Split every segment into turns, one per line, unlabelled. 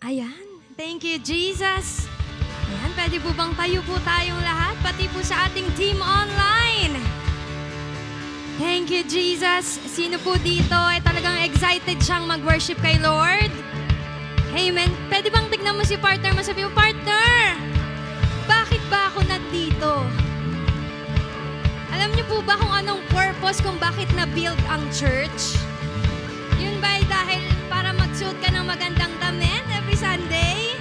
Ayan. Thank you, Jesus. Ayan, pwede po bang tayo po tayong lahat, pati po sa ating team online? Thank you, Jesus. Sino po dito ay talagang excited siyang mag-worship kay Lord? Amen. Pwede bang tignan mo si partner mo, sabi mo, partner, bakit ba ako nandito? Alam niyo po ba kung anong purpose kung bakit na-build ang church? Yun ba ay dahil para magsuot ka ng magandang damit every Sunday?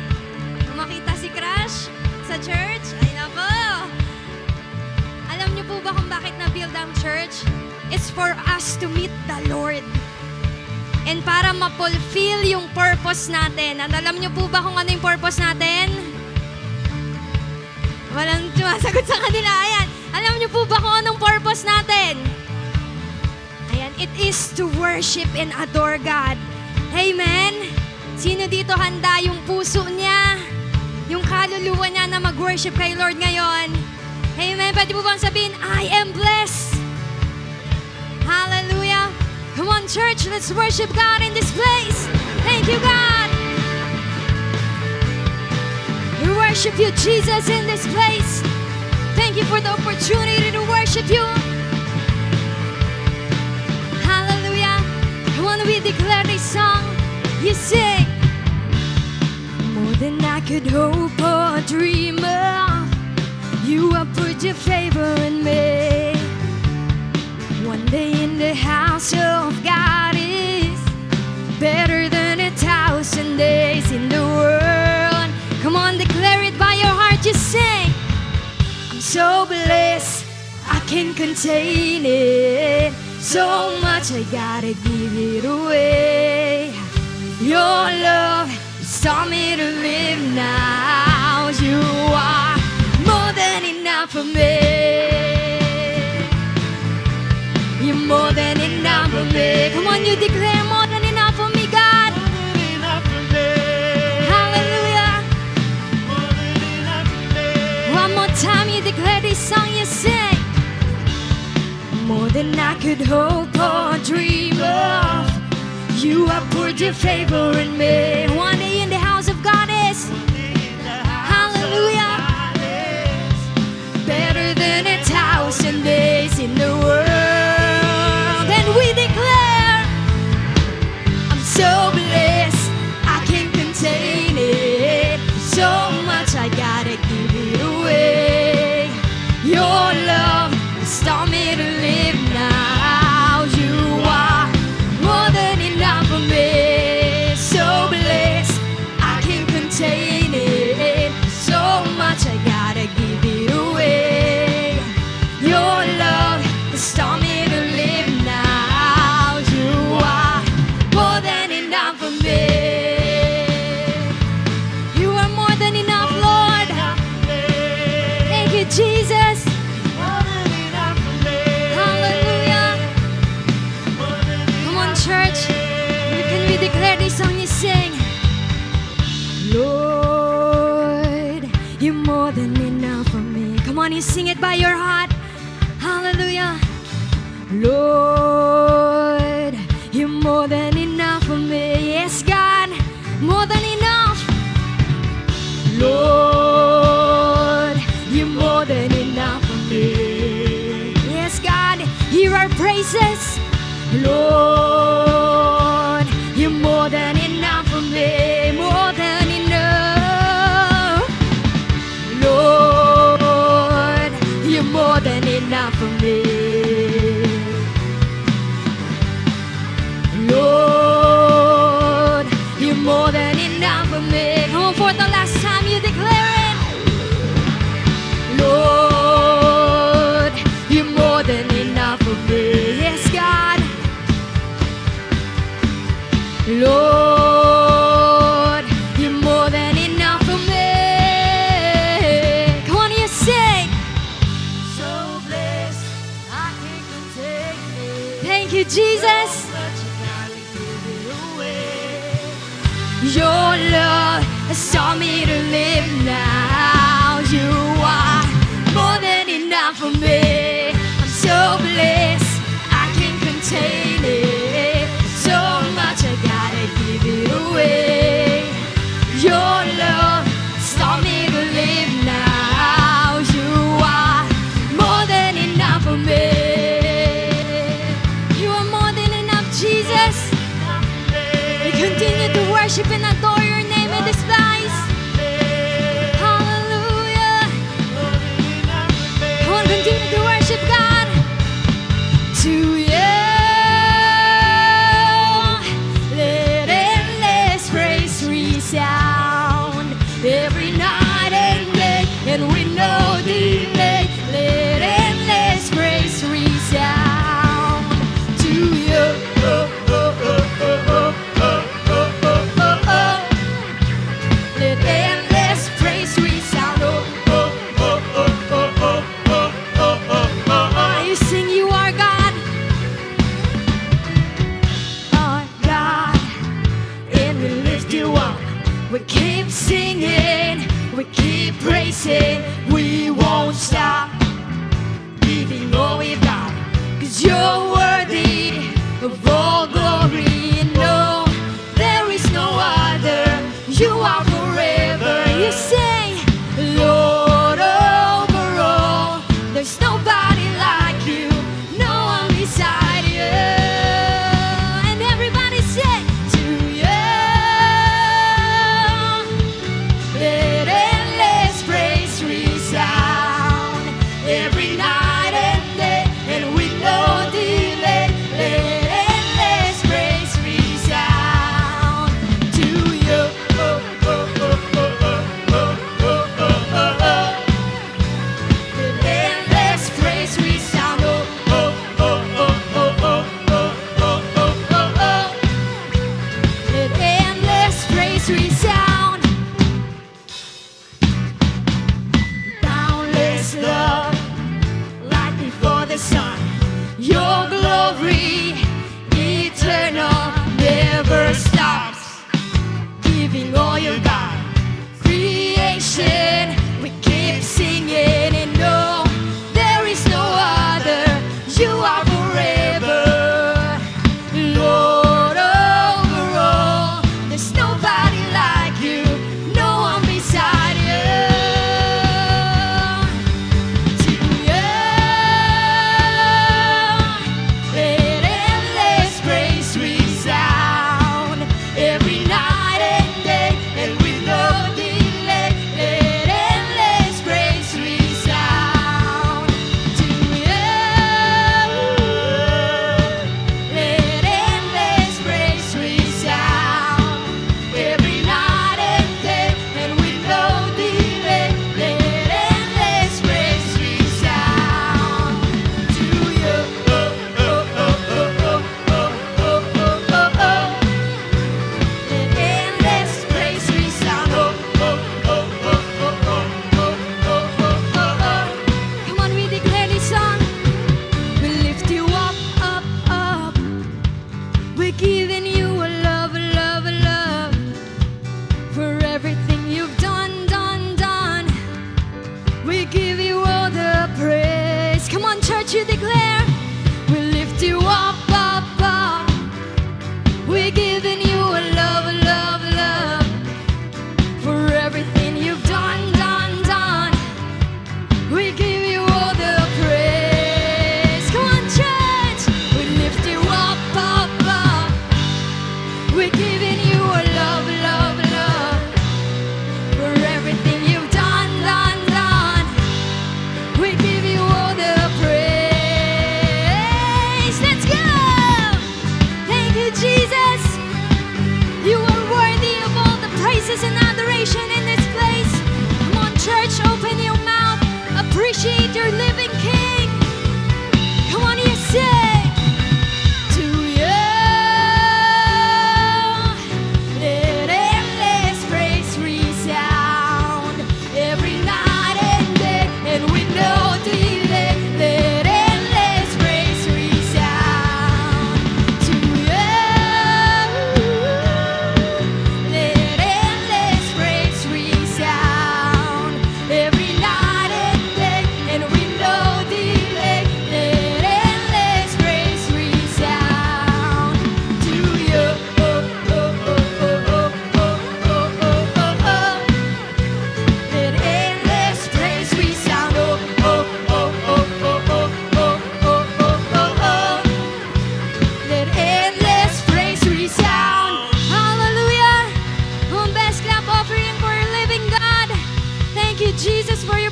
Kung makita si Crush sa church? Ay nako! Alam niyo po ba kung bakit na-build ang church? It's for us to meet the Lord. And para ma-fulfill yung purpose natin. At alam niyo po ba kung ano yung purpose natin? Walang sumasagot sa kanila. Ayan. Alam niyo po ba kung anong purpose natin? Ayan. It is to worship and adore God. Amen? Sino dito handa yung puso niya? Yung kaluluwa niya na mag-worship kay Lord ngayon? Amen? Pwede po bang sabihin, I am blessed? Hallelujah. Come on, church, let's worship God in this place. Thank you, God. We worship you, Jesus, in this place. Thank you for the opportunity to worship you. Hallelujah. Come on, we declare this song. You sing. More than I could hope or dream of, you have put your favor in me. One day in the house of God is better than 1,000 days in the world. Come on, declare it by your heart, just sing. I'm so blessed, I can't contain it. So much I gotta give it away. Your love has taught me to live now. You are more than enough for me. You're more than enough for me. Come on, you declare more than enough for me, God.
More than enough for me.
Hallelujah.
More than enough for me.
One more time, you declare this song, you sing. More than I could hope or dream of, you have poured your favor in me. One day in the house of God is, hallelujah, better than 1,000 days in the world. And we declare, I'm so blessed, I can't contain it. So much I gotta give it away. Your love has taught me to live now. You are more than enough for me. So blessed, I can't contain it. So much I gotta give it away. Your love has taught me to live now. You are more than enough for me. You are more than enough, Lord. Thank you, Jesus.
More than enough for me.
Hallelujah.
More than
Come on, church. Can we declare this song you sing? Lord, you're more than enough for me. Come on, you sing it by your heart. Hallelujah. Lord, you're more than enough for me. Yes, God, more than enough. Lord, you're more than enough for me. Yes, God, hear our praises. Lord, you're more than enough for me. More than enough. Lord, you're more than enough for me. Lord, you're more than enough for me. Come on, for the last time you declare it. Lord, you're more than enough for me. Yes, God. Lord, you're more than enough for me. Come on, you sing.
so blessed, I can't contain it.
Thank you, Jesus.
So much I gotta give it away.
Your love has taught me to live now. You are more than enough for me. I'm so blessed, I can't contain it. So much I gotta give it away. worship and adore your name in this place. Hallelujah. Come on, continue to worship God. To you, let endless praise resound every night and day, and with no delay. Let endless praise resound to you. Let endless praise resound. You sing, you are God, our God, and we lift you up. We keep singing, we keep praising, we won't stop giving all we've got, 'cause you're worthy of all glory. No, there is no other. You are forever. You say, Lord over all. There's nobody like you, no one beside you. And everybody say, to you, let endless praise resound every night and day, and with no delay. Let endless praise resound to you.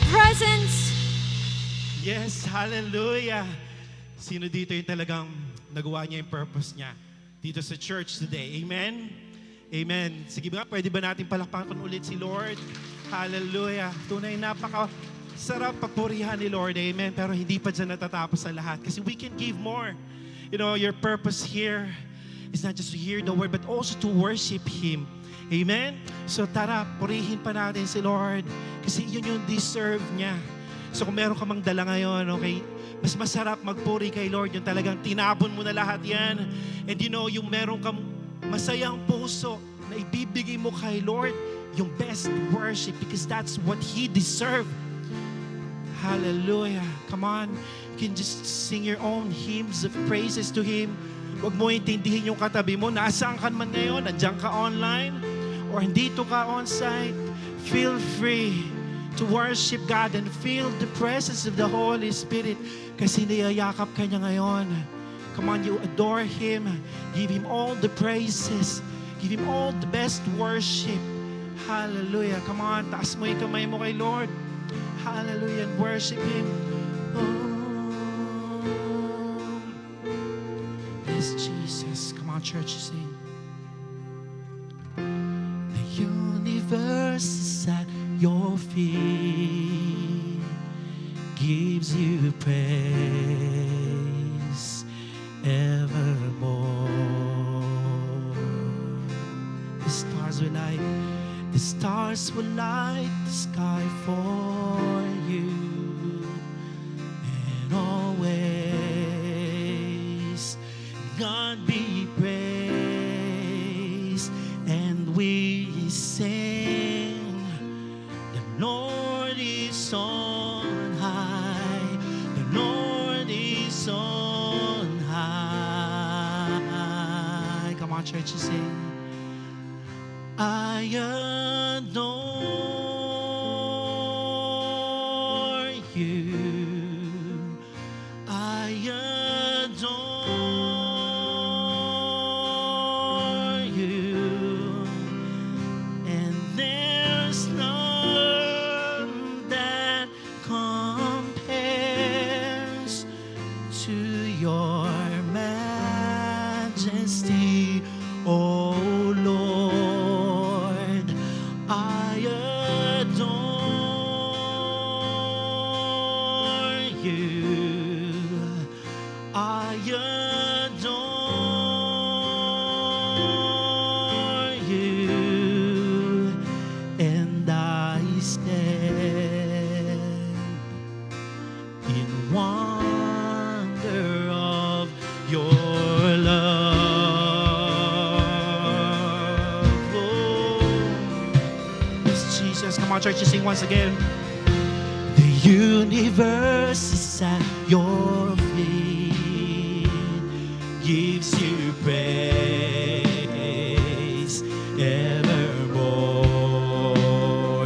presence.
Yes, hallelujah. Sino dito yung talagang nagawa niya yung purpose niya dito sa church today? Amen? Amen. Sige ba, pwede ba natin palakpakan ulit si Lord? Hallelujah. Tunay sarap papurihan ni Lord. Amen. Pero hindi pa dyan natatapos sa lahat. Kasi we can give more. You know, your purpose here is not just to hear the word, but also to worship Him. Amen? So tara, purihin pa natin si Lord. Kasi yun yung deserve niya. So kung meron ka mang dala ngayon, okay, mas masarap magpuri kay Lord. Yung talagang tinapon mo na lahat yan. And you know, yung meron kang masayang puso na ibibigay mo kay Lord, yung best worship because that's what He deserved. Hallelujah. Come on. You can just sing your own hymns of praises to Him. Huwag mo intindihin yung katabi mo. Nasaan ka man ngayon? Nandiyan ka online? Or dito ka on-site? Feel free to worship God and feel the presence of the Holy Spirit kasi niyayakap ka niya ngayon. Come on, you adore Him. Give Him all the praises. Give Him all the best worship. Hallelujah. Come on, taas mo yung kamay mo kay Lord. Hallelujah, and worship Him. Oh, yes, Jesus. Come on, church, sing. The universe is at your feet, gives you praise evermore. The stars will light the sky for you, and always God be praised. And we sing, the Lord is on high, the Lord is on high. Come on, church, you sing. I adore you. I adore you. And there's none that compares to your majesty, O Lord. I adore you. I adore you. And I stand in wonder of your love. Oh. Yes, Jesus. Come on, church, you sing once again. The universe is at your feet, gives you praise evermore.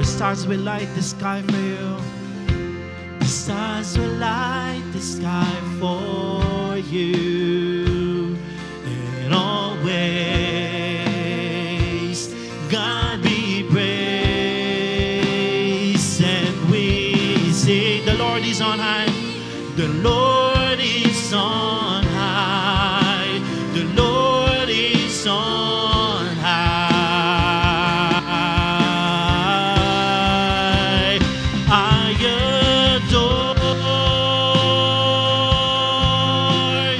Stars will light the sky for you. The stars will light the sky for you, and always God be praised. And we sing, the Lord is on high, the Lord is on high, the Lord is on high. I adore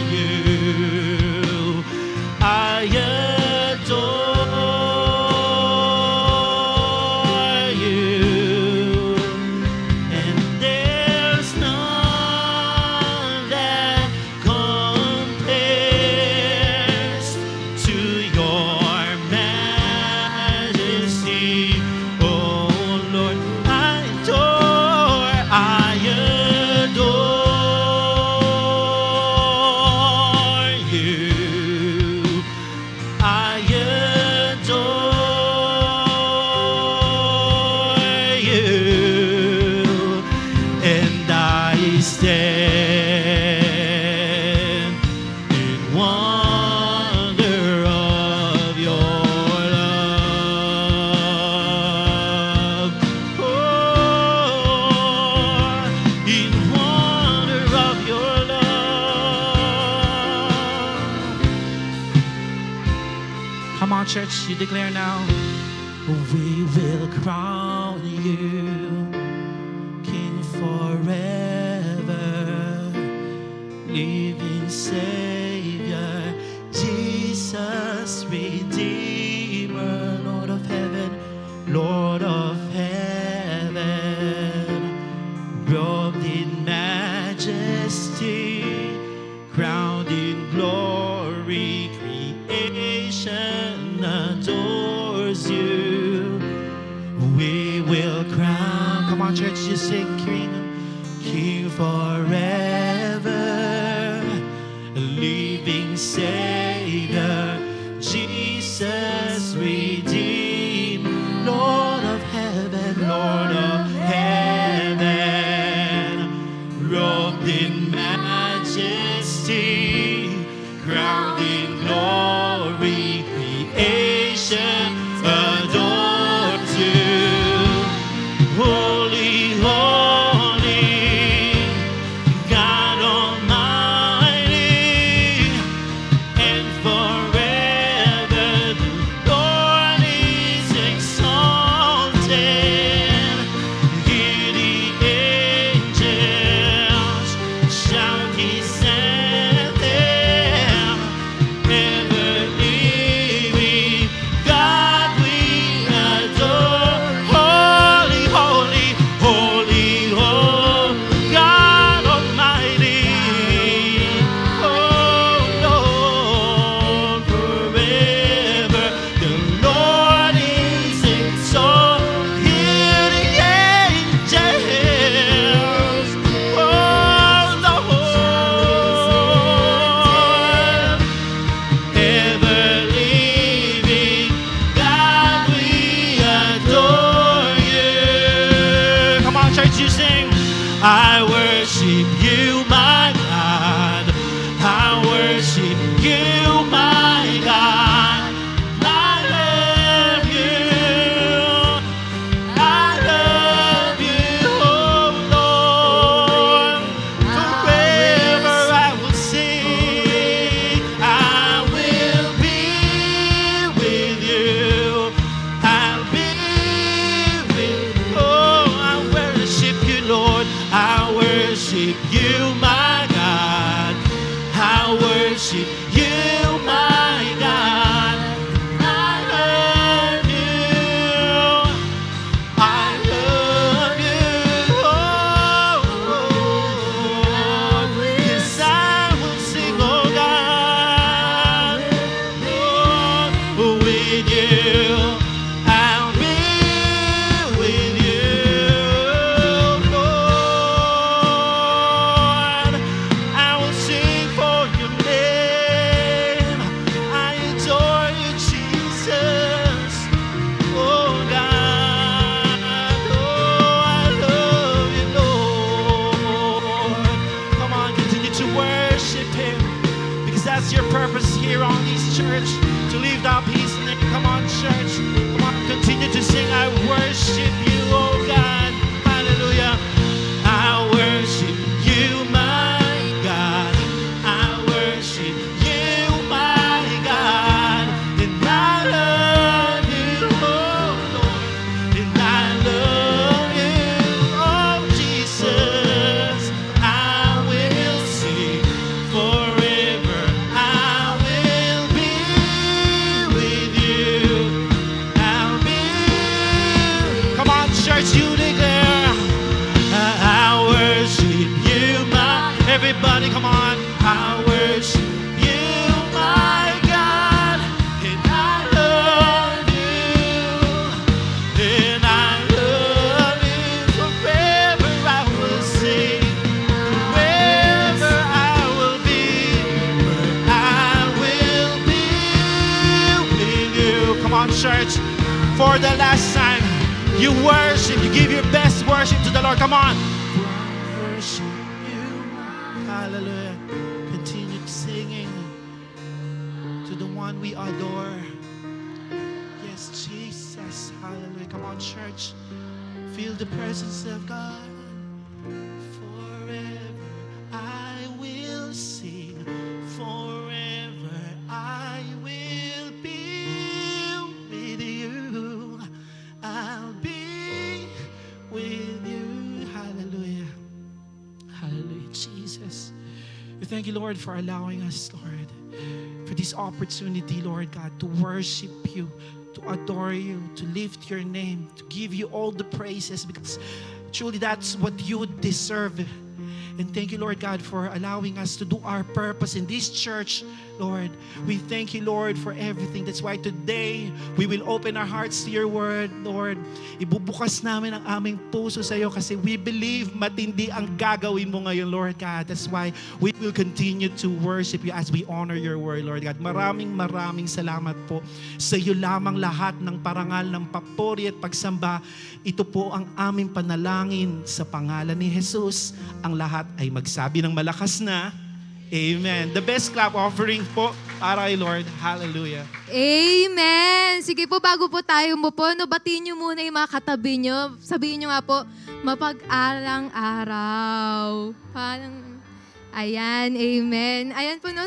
you. I adore you. And there's none that compares church, you declare now. We will crown you King forever, living Savior, Jesus, Redeemer, Lord of heaven, Lord of heaven, robed in majesty, crowned in glory, creation adores you. We will crown, come on church, just sing King, King forever, living Savior, Jesus, Redeemer, Lord of heaven, Lord of heaven, robed in majesty, crowned in glory, creation adores you. Holy, holy, God Almighty, and forever the Lord is exalted. Hear the angels shout His anthem. Ever living God we adore. Holy, holy, holy, oh God Almighty. Oh Lord, forever the Lord is exalted. Hear the angels. Oh Lord, ever living God, we adore you. Come on, church, you sing. I worship you, my God. I worship you, my God. I love you. I love you, oh Lord. Forever I will sing. I will be with you. I'll be with you. Oh, I worship you, Lord. I worship you, my God. I worship you, my God. I love you. I love you, oh, yes, I will sing, oh God, oh, with you, I'll be with you, Lord, I will sing for your name, I adore you, Jesus. Oh God, oh I love you, Lord. Come on, continue to worship Him, because that's your purpose here on this church, to lift up His name. Come on, church. Come on, continue to sing. I worship you, oh God. Hallelujah. I worship you, my God. I worship you, my God. And I love you, oh Lord. And I love you, oh Jesus. I will sing forever. I will be with you. I'll be. Come on, church, you declare. I worship you, my. Everybody, come on. I worship you, my God. And I love you. And I love you. Forever I will sing. Forever I will be. I will be with you. Come on, church. For the last time, you worship. You give your best worship to the Lord. Come on. Worship you. Hallelujah. Continue singing to the one we adore. Yes, Jesus. Hallelujah. Come on, church. Feel the presence of God. Forever I will sing. Forever I will be thank you, Lord, for allowing us, Lord, for this opportunity, Lord God, to worship you, to adore you, to lift your name, to give you all the praises, because truly that's what you deserve. And thank you, Lord God, for allowing us to do our purpose in this church, Lord. We thank you, Lord, for everything. That's why today, we will open our hearts to your word, Lord. Ibubukas namin ang aming puso sa iyo kasi we believe matindi ang gagawin mo ngayon, Lord God. That's why we will continue to worship you as we honor your word, Lord God. Maraming salamat po. Sa iyo lamang lahat ng parangal, ng papuri at pagsamba. Ito po ang aming panalangin sa pangalan ni Jesus. Ang lahat ay magsabi ng malakas na Amen. The best clap offering po para kay Lord. Hallelujah.
Amen! Sige po, bago po tayo umupo, batiin nyo muna yung mga katabi nyo. Sabihin nyo nga po, mapag-alang araw. Parang, ayan, amen. Ayan po, no?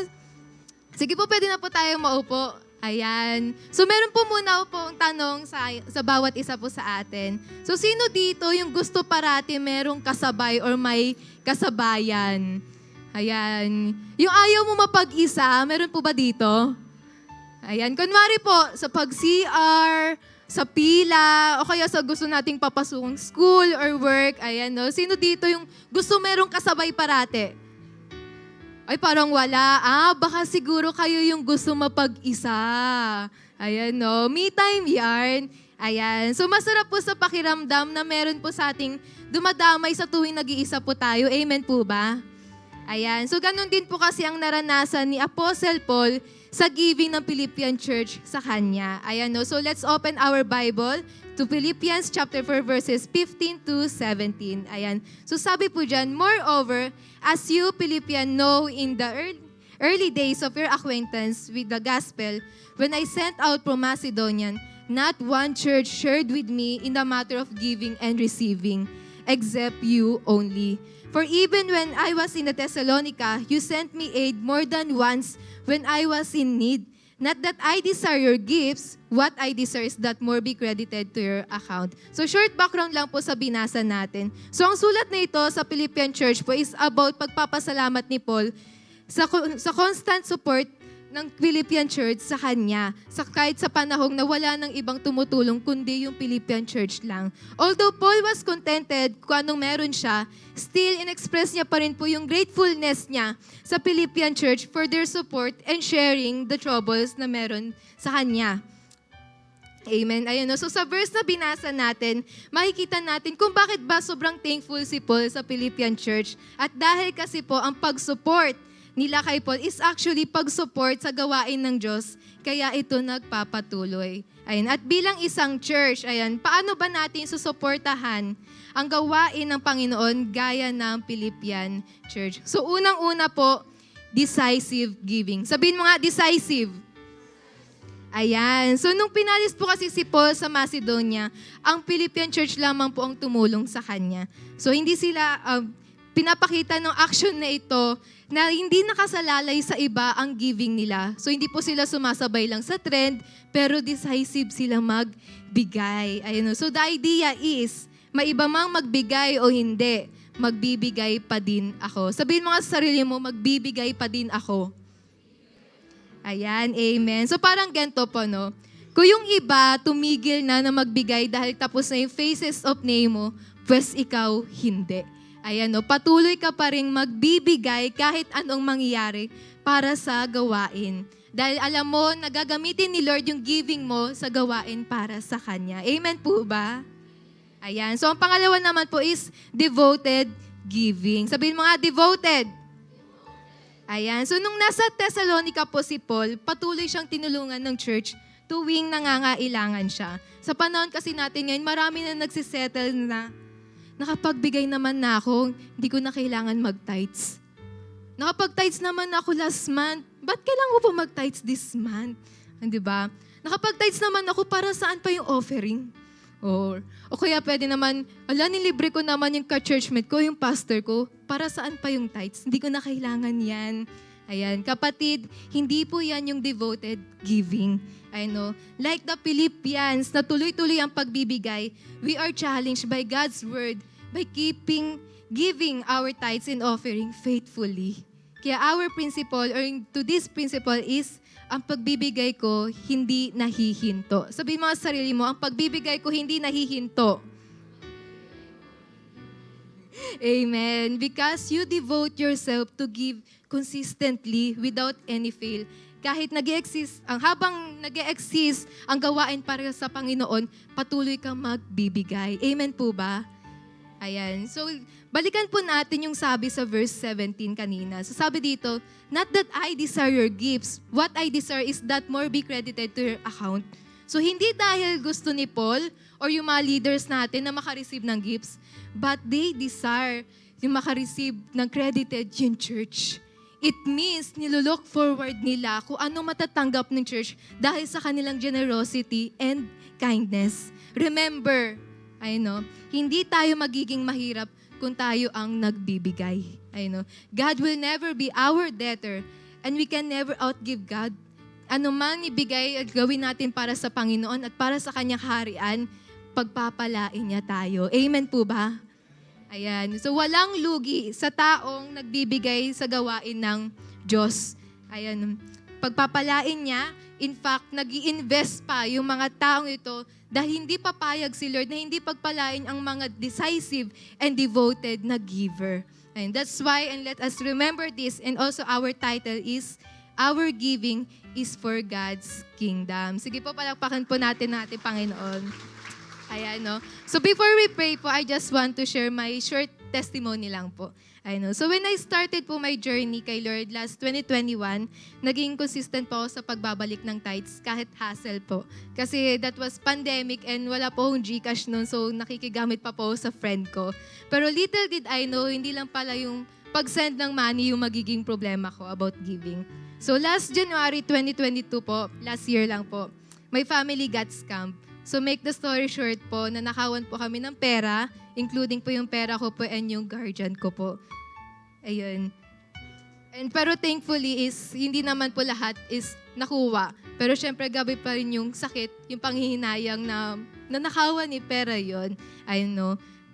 Sige po, pwede na po tayo maupo. Ayan. So, meron po muna po ang tanong sa bawat isa po sa atin. So, sino dito yung gusto parati merong kasabay or may kasabayan? Ayan. Yung ayaw mo mapag-isa, meron po ba dito? Ayan. Kunwari po, sa pag-CR, sa pila, o kaya sa gusto nating papasukong school or work. Ayan, no? Sino dito yung gusto merong kasabay parate? Ay, parang wala. Baka siguro kayo yung gusto mapag-isa. Ayan, no? Me time yarn. Ayan. So, masarap po sa pakiramdam na meron po sa ating dumadamay sa tuwing nag-iisa po tayo. Amen po ba? Ayan. So, ganun din po kasi ang naranasan ni Apostle Paul sa giving ng Philippian Church sa kanya. Ayan, no? So, let's open our Bible to Philippians chapter 4 verses 15 to 17. Ayan. So, sabi po dyan, moreover, as you Philippian know in the early days of your acquaintance with the gospel, when I sent out from Macedonia, not one church shared with me in the matter of giving and receiving, except you only. For even when I was in the Thessalonica, you sent me aid more than once when I was in need. Not that I desire your gifts, what I desire is that more be credited to your account. So short background lang po sa binasa natin. So ang sulat na ito sa Philippian Church po is about pagpapasalamat ni Paul sa constant support ng Philippian Church sa kanya. Kahit sa panahong na wala ng ibang tumutulong kundi yung Philippian Church lang. Although Paul was contented kung anong meron siya, still in-express niya pa rin po yung gratefulness niya sa Philippian Church for their support and sharing the troubles na meron sa kanya. Amen. Ayun, no? So sa verse na binasa natin, makikita natin kung bakit ba sobrang thankful si Paul sa Philippian Church. At dahil kasi po ang pag-support nila kay Paul is actually pag-support sa gawain ng Diyos, kaya ito nagpapatuloy. Ayan. At bilang isang church, ayan, paano ba natin susuportahan ang gawain ng Panginoon gaya ng Philippian Church? So unang-una po, decisive giving. Sabihin mo nga, decisive. Ayan. So nung pinalis po kasi si Paul sa Macedonia, ang Philippian Church lamang po ang tumulong sa kanya. So hindi sila pinapakita ng action na ito na hindi nakasalalay sa iba ang giving nila. So hindi po sila sumasabay lang sa trend, pero decisive sila magbigay. Ayun. So the idea is, maiba mang magbigay o hindi, magbibigay pa din ako. Sabihin mo nga sa sarili mo, magbibigay pa din ako. Ayan, amen. So parang ganito po, no? Kung yung iba tumigil na magbigay dahil tapos na yung phases of name mo, pues ikaw hindi. Ayan, no? Patuloy ka pa rin magbibigay kahit anong mangyayari para sa gawain. Dahil alam mo, nagagamitin ni Lord yung giving mo sa gawain para sa Kanya. Amen po ba? Ayan. So ang pangalawa naman po is devoted giving. Sabihin mo nga, devoted. Ayan. So nung nasa Thessalonica po si Paul, patuloy siyang tinulungan ng church tuwing nangangailangan siya. Sa panahon kasi natin ngayon, marami na nagsisettle na nakapagbigay naman na ako, hindi ko na kailangan mag-tithes. Nakapag-tithes naman ako last month. Ba't kailangan ko po mag-tithes this month? Di ba? Nakapag-tithes naman ako, para saan pa yung offering? O kaya pwede naman, nilibre ko naman yung ka-churchmate ko, yung pastor ko, para saan pa yung tithes? Hindi ko na kailangan yan. Ayan, kapatid, hindi po yan yung devoted giving. Like the Philippians, na tuloy-tuloy ang pagbibigay, we are challenged by God's word by giving our tithes and offering faithfully.
Kaya our principle or to this principle is, ang pagbibigay ko hindi nahihinto. Sabihin mo sa sarili mo, ang pagbibigay ko hindi nahihinto. Amen. Because you devote yourself to give consistently without any fail. Kahit habang nag-exist ang gawain para sa Panginoon, patuloy kang magbibigay. Amen po ba? Ayan. So, balikan po natin yung sabi sa verse 17 kanina. So, sabi dito, not that I desire your gifts. What I desire is that more be credited to your account. So, hindi dahil gusto ni Paul or yung mga leaders natin na makareceive ng gifts, but they desire yung makareceive ng credited yung church. It means nilulook forward nila kung ano matatanggap ng church dahil sa kanilang generosity and kindness. Remember, hindi tayo magiging mahirap kung tayo ang nagbibigay. God will never be our debtor and we can never outgive God. Ano mang ibigay at gawin natin para sa Panginoon at para sa Kanyang kaharian, pagpapalain niya tayo. Amen po ba? Ayan. So walang lugi sa taong nagbibigay sa gawain ng Diyos. Ayan. Pagpapalain niya, in fact, nag-i-invest pa yung mga taong ito dahil hindi papayag si Lord na hindi pagpalain ang mga decisive and devoted na giver. And that's why, and let us remember this, and also our title is, Our Giving is for God's Kingdom. Sige po, palakpakan po natin Panginoon. Ayan, no? So before we pray po, I just want to share my short testimony lang po. So when I started po my journey kay Lord last 2021, naging consistent po ako sa pagbabalik ng tithes kahit hassle po. Kasi that was pandemic and wala po akong GCash noon, so nakikigamit pa po sa friend ko. Pero little did I know, hindi lang pala yung pag-send ng money yung magiging problema ko about giving. So last January 2022 po, last year lang po, my family got scammed. So make the story short po, nanakawan po kami ng pera, including po yung pera ko po and yung guardian ko po. Ayun. Pero thankfully is, hindi naman po lahat is nakuha. Pero syempre gabi pa rin yung sakit, yung panghihinayang na nanakawan ni pera yon.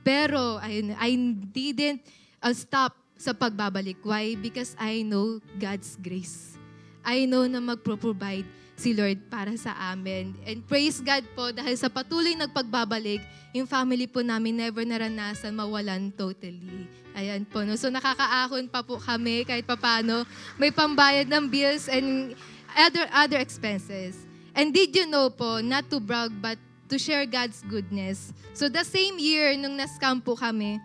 Pero I didn't stop sa pagbabalik. Why? Because I know God's grace. I know na magpro-provide si Lord para sa amin. And praise God po dahil sa patuloy nagpagbabalik, yung family po namin never naranasan mawalan totally. Ayan po. No? So nakakaahon pa po kami kahit papano. May pambayad ng bills and other expenses. And did you know po, not to brag but to share God's goodness. So the same year nung na-scam po kami,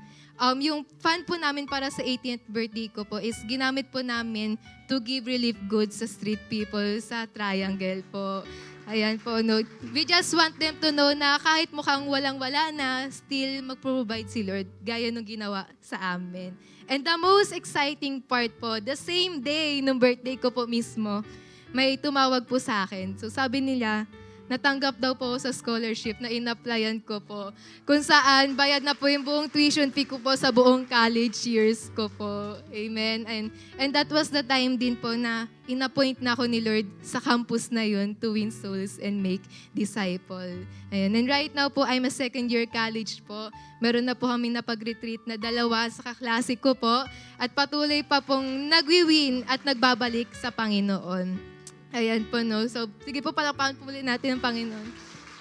yung fund po namin para sa 18th birthday ko po is ginamit po namin to give relief goods sa street people sa Triangle po. Ayan po, no. We just want them to know na kahit mukhang walang-wala na, still mag-provide si Lord, gaya nung ginawa sa amin. And the most exciting part po, the same day nung birthday ko po mismo, may tumawag po sa akin. So sabi nila, natanggap daw po sa scholarship na in-applyan ko po. Kung saan, bayad na po yung buong tuition fee ko po sa buong college years ko po. Amen. And that was the time din po na in-appoint na ako ni Lord sa campus na yun to win souls and make disciple. Ayan. And right now po, I'm a second year college po. Meron na po kami napag-retreat na 2 sa kaklase ko po. At patuloy pa pong nagwi-win at nagbabalik sa Panginoon. Ayan po, no? So, sige po, palakpakan po ulit natin ang Panginoon.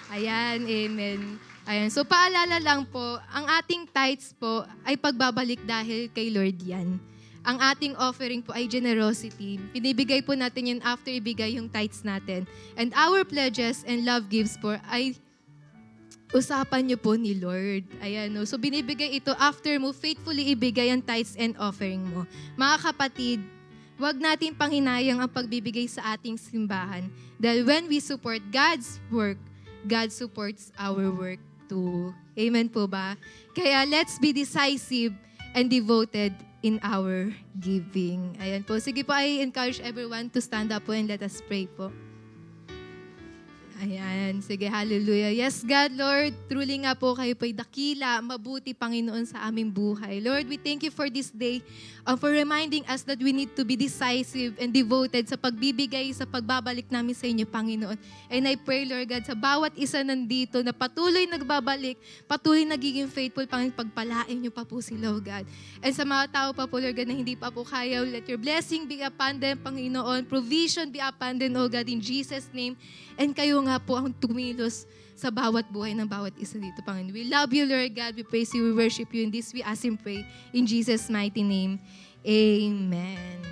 Ayan, amen. Ayan, so paalala lang po, ang ating tithes po ay pagbabalik dahil kay Lord yan. Ang ating offering po ay generosity. Pinibigay po natin yun after ibigay yung tithes natin. And our pledges and love gifts po ay usapan niyo po ni Lord. Ayan, no? So binibigay ito after mo faithfully ibigay ang tithes and offering mo. Mga kapatid, huwag natin panghinayang ang pagbibigay sa ating simbahan. Dahil when we support God's work, God supports our work too. Amen po ba? Kaya let's be decisive and devoted in our giving. Ayan po. Sige po, I encourage everyone to stand up po and let us pray po. Ayan, sige, hallelujah. Yes, God, Lord, truly nga po kayo po'y dakila, mabuti, Panginoon, sa aming buhay. Lord, we thank you for this day, for reminding us that we need to be decisive and devoted sa pagbibigay, sa pagbabalik namin sa inyo, Panginoon. And I pray, Lord God, sa bawat isa nandito na patuloy nagbabalik, patuloy nagiging faithful, Panginoon, pagpalain niyo pa po sila, oh God. And sa mga tao pa po, Lord God, na hindi pa po kaya, let your blessing be upon them, Panginoon, provision be upon them, oh God, in Jesus' name. And kayo nga po ang tumilos sa bawat buhay ng bawat isa dito, Panginoon. We love you, Lord God. We praise you, we worship you. In this we ask and pray. In Jesus' mighty name, amen.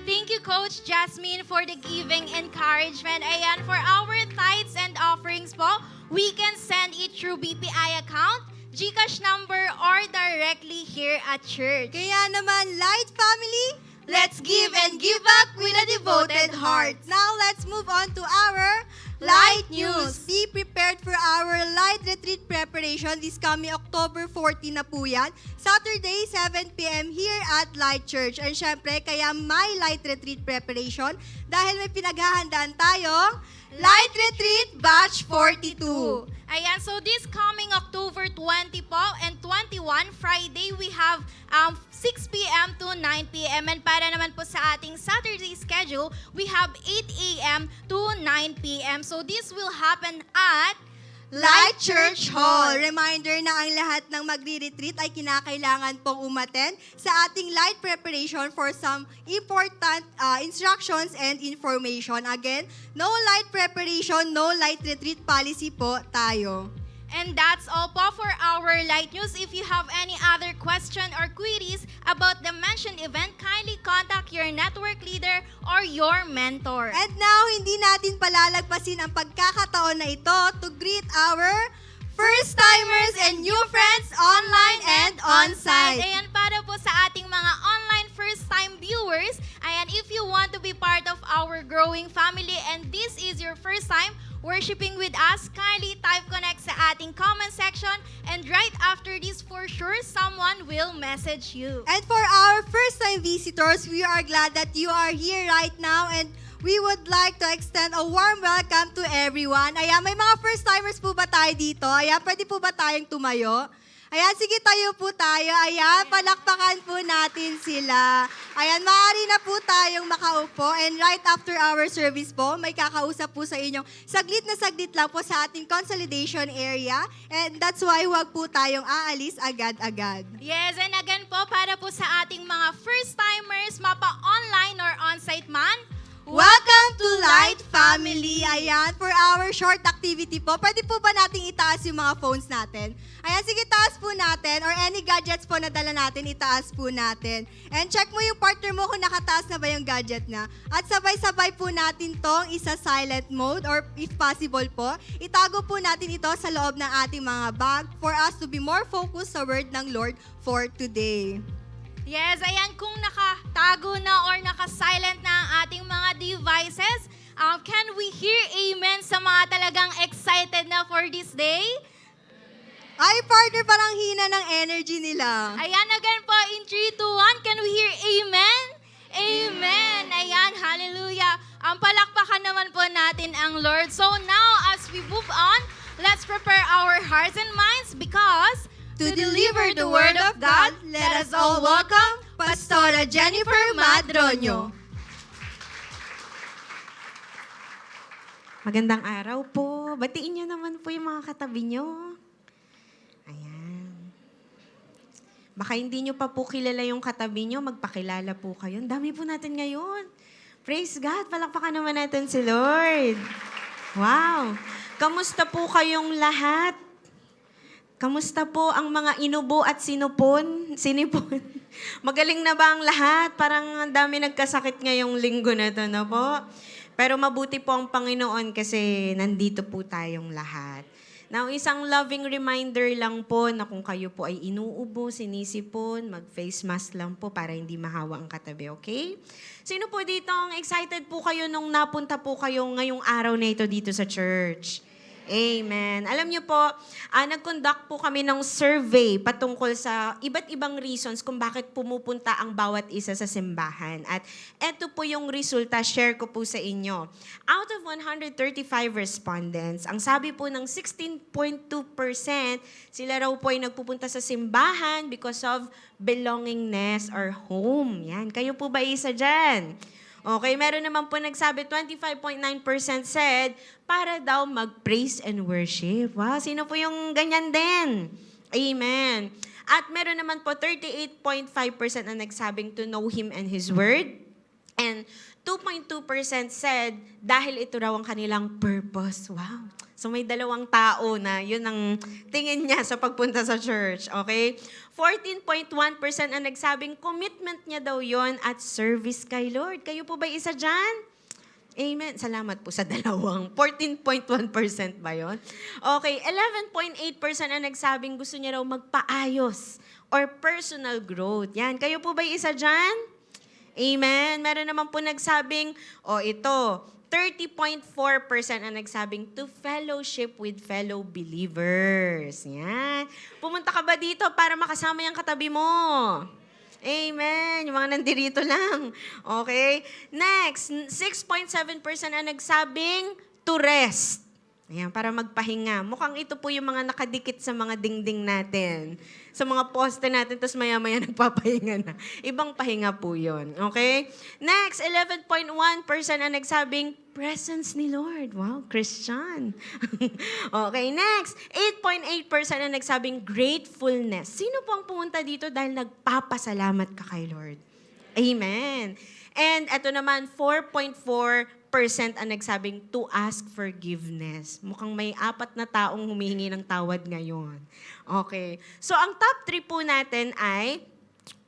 Thank you, Coach Jasmine, for the giving encouragement. Ayan, for our tithes and offerings po, we can send it through BPI account, GCash number, or directly here at church.
Kaya naman, Light Family, let's give and give back with a devoted heart. Now, let's move on to our Light News. Be prepared for our Light Retreat preparation this coming October 14 na po yan. Saturday, 7 p.m. here at Light Church. And syempre, kaya may Light Retreat preparation dahil may pinaghahandaan tayong Light Retreat Batch 42.
Ayan, so this coming October 20 po and 21, Friday, we have 6 p.m. to 9 p.m. And para naman po sa ating Saturday schedule, we have 8 a.m. to 9 p.m. So this will happen at
Light Church Hall. Reminder na ang lahat ng magre-retreat ay kinakailangan pong umaten sa ating light preparation for some important instructions and information. Again, no light preparation, no light retreat policy po tayo.
And that's all po for our Light News. If you have any other question or queries about the mentioned event, kindly contact your network leader or your mentor.
And now, hindi natin palalagpasin ang pagkakataon na ito to greet our first-timers and new friends online and on-site.
Ayan, para po sa ating mga online first-time viewers, ayan, if you want to be part of our growing family and this is your first time worshiping with us, kindly type connect sa ating comment section and right after this, for sure, someone will message you.
And for our first-time visitors, we are glad that you are here right now and we would like to extend a warm welcome to everyone. Ayan, may mga first-timers po ba tayo dito? Ayan, pwede po ba tayong tumayo? Ayan, sige, tayo po tayo. Ayan, palakpakan po natin sila. Ayan, maaari na po tayong makaupo. And right after our service po, may kakausap po sa inyong saglit na saglit lang po sa ating consolidation area. And that's why huwag po tayong aalis agad-agad.
Yes, and again po, para po sa ating mga first-timers, mapa-online or on-site man,
Welcome to Light Family. Ayan, for our short activity po, pwede po ba nating itaas yung mga phones natin? Ayan, sige, taas po natin. Or any gadgets po na dala natin, itaas po natin. And check mo yung partner mo kung nakataas na ba yung gadget na. At sabay-sabay po natin tong isa silent mode or if possible po, itago po natin ito sa loob ng ating mga bag for us to be more focused sa word ng Lord for today.
yes, ayan, kung nakatago na or naka-silent na ang ating mga devices, can we hear amen sa mga talagang excited na for this day?
Ay, partner, parang hina ng energy nila.
Ayan, again po, in 3, 2, 1, can we hear amen? Amen! Ayan, hallelujah. Ang palakpakan naman po natin ang Lord. So now, as we move on, let's prepare our hearts and minds because
To deliver the Word of God, let us all welcome Pastora Jennifer Madronio.
Magandang araw po. Batiin niyo naman po yung mga katabi niyo. Ayan. Baka hindi niyo pa po kilala yung katabi niyo, magpakilala po kayo. Ang dami po natin ngayon. Praise God, palakpakan naman natin si Lord. Wow. Kamusta po kayong lahat? Kamusta po ang mga inubo at sinipon? Magaling na ba ang lahat? Parang ang dami nagkasakit ngayong linggo na to, no po? Pero mabuti po ang Panginoon kasi nandito po tayong lahat. Now, isang loving reminder lang po na kung kayo po ay inuubo, sinisipon, mag-face mask lang po para hindi mahawa ang katabi, okay? Sino po dito ang excited po kayo nung napunta po kayo ngayong araw na ito dito sa church? Amen. Alam niyo po, nag-conduct po kami ng survey patungkol sa iba't ibang reasons kung bakit pumupunta ang bawat isa sa simbahan. At eto po yung resulta, share ko po sa inyo. Out of 135 respondents, ang sabi po ng 16.2%, sila raw po ay nagpupunta sa simbahan because of belongingness or home. Yan. Kayo po ba isa dyan? Okay, meron naman po nagsabi, 25.9% said, para daw mag-praise and worship. Wow, sino po yung ganyan din? Amen. At meron naman po 38.5% na nagsabing to know Him and His Word. And 2.2% said, dahil ito raw ang kanilang purpose. Wow. So may dalawang tao na yun ang tingin niya sa pagpunta sa church. Okay? 14.1% ang nagsabing commitment niya daw yon at service kay Lord. Kayo po ba isa dyan? Amen. Salamat po sa dalawang. 14.1% ba yon? Okay. 11.8% ang nagsabing gusto niya raw magpaayos or personal growth. Yan. Kayo po ba isa dyan? Amen. Meron naman po nagsabing, ito, 30.4% ang nagsabing to fellowship with fellow believers. Yan. Pumunta ka ba dito para makasama yung katabi mo? Amen. Yung mga nandirito lang. Okay. Next, 6.7% ang nagsabing to rest. Ayan, para magpahinga. Mukhang ito po yung mga nakadikit sa mga dingding natin. Sa mga poste natin, tapos maya-maya nagpapahinga na. Ibang pahinga po yun. Okay? Next, 11.1% ang nagsabing, presence ni Lord. Wow, Christian. Okay, next, 8.8% ang nagsabing, gratefulness. Sino po ang pumunta dito dahil nagpapasalamat ka kay Lord? Amen. And ito naman, 4.4% ang nagsabing to ask forgiveness. Mukhang may 4 na taong humihingi ng tawad ngayon. Okay. So, ang top 3 po natin ay,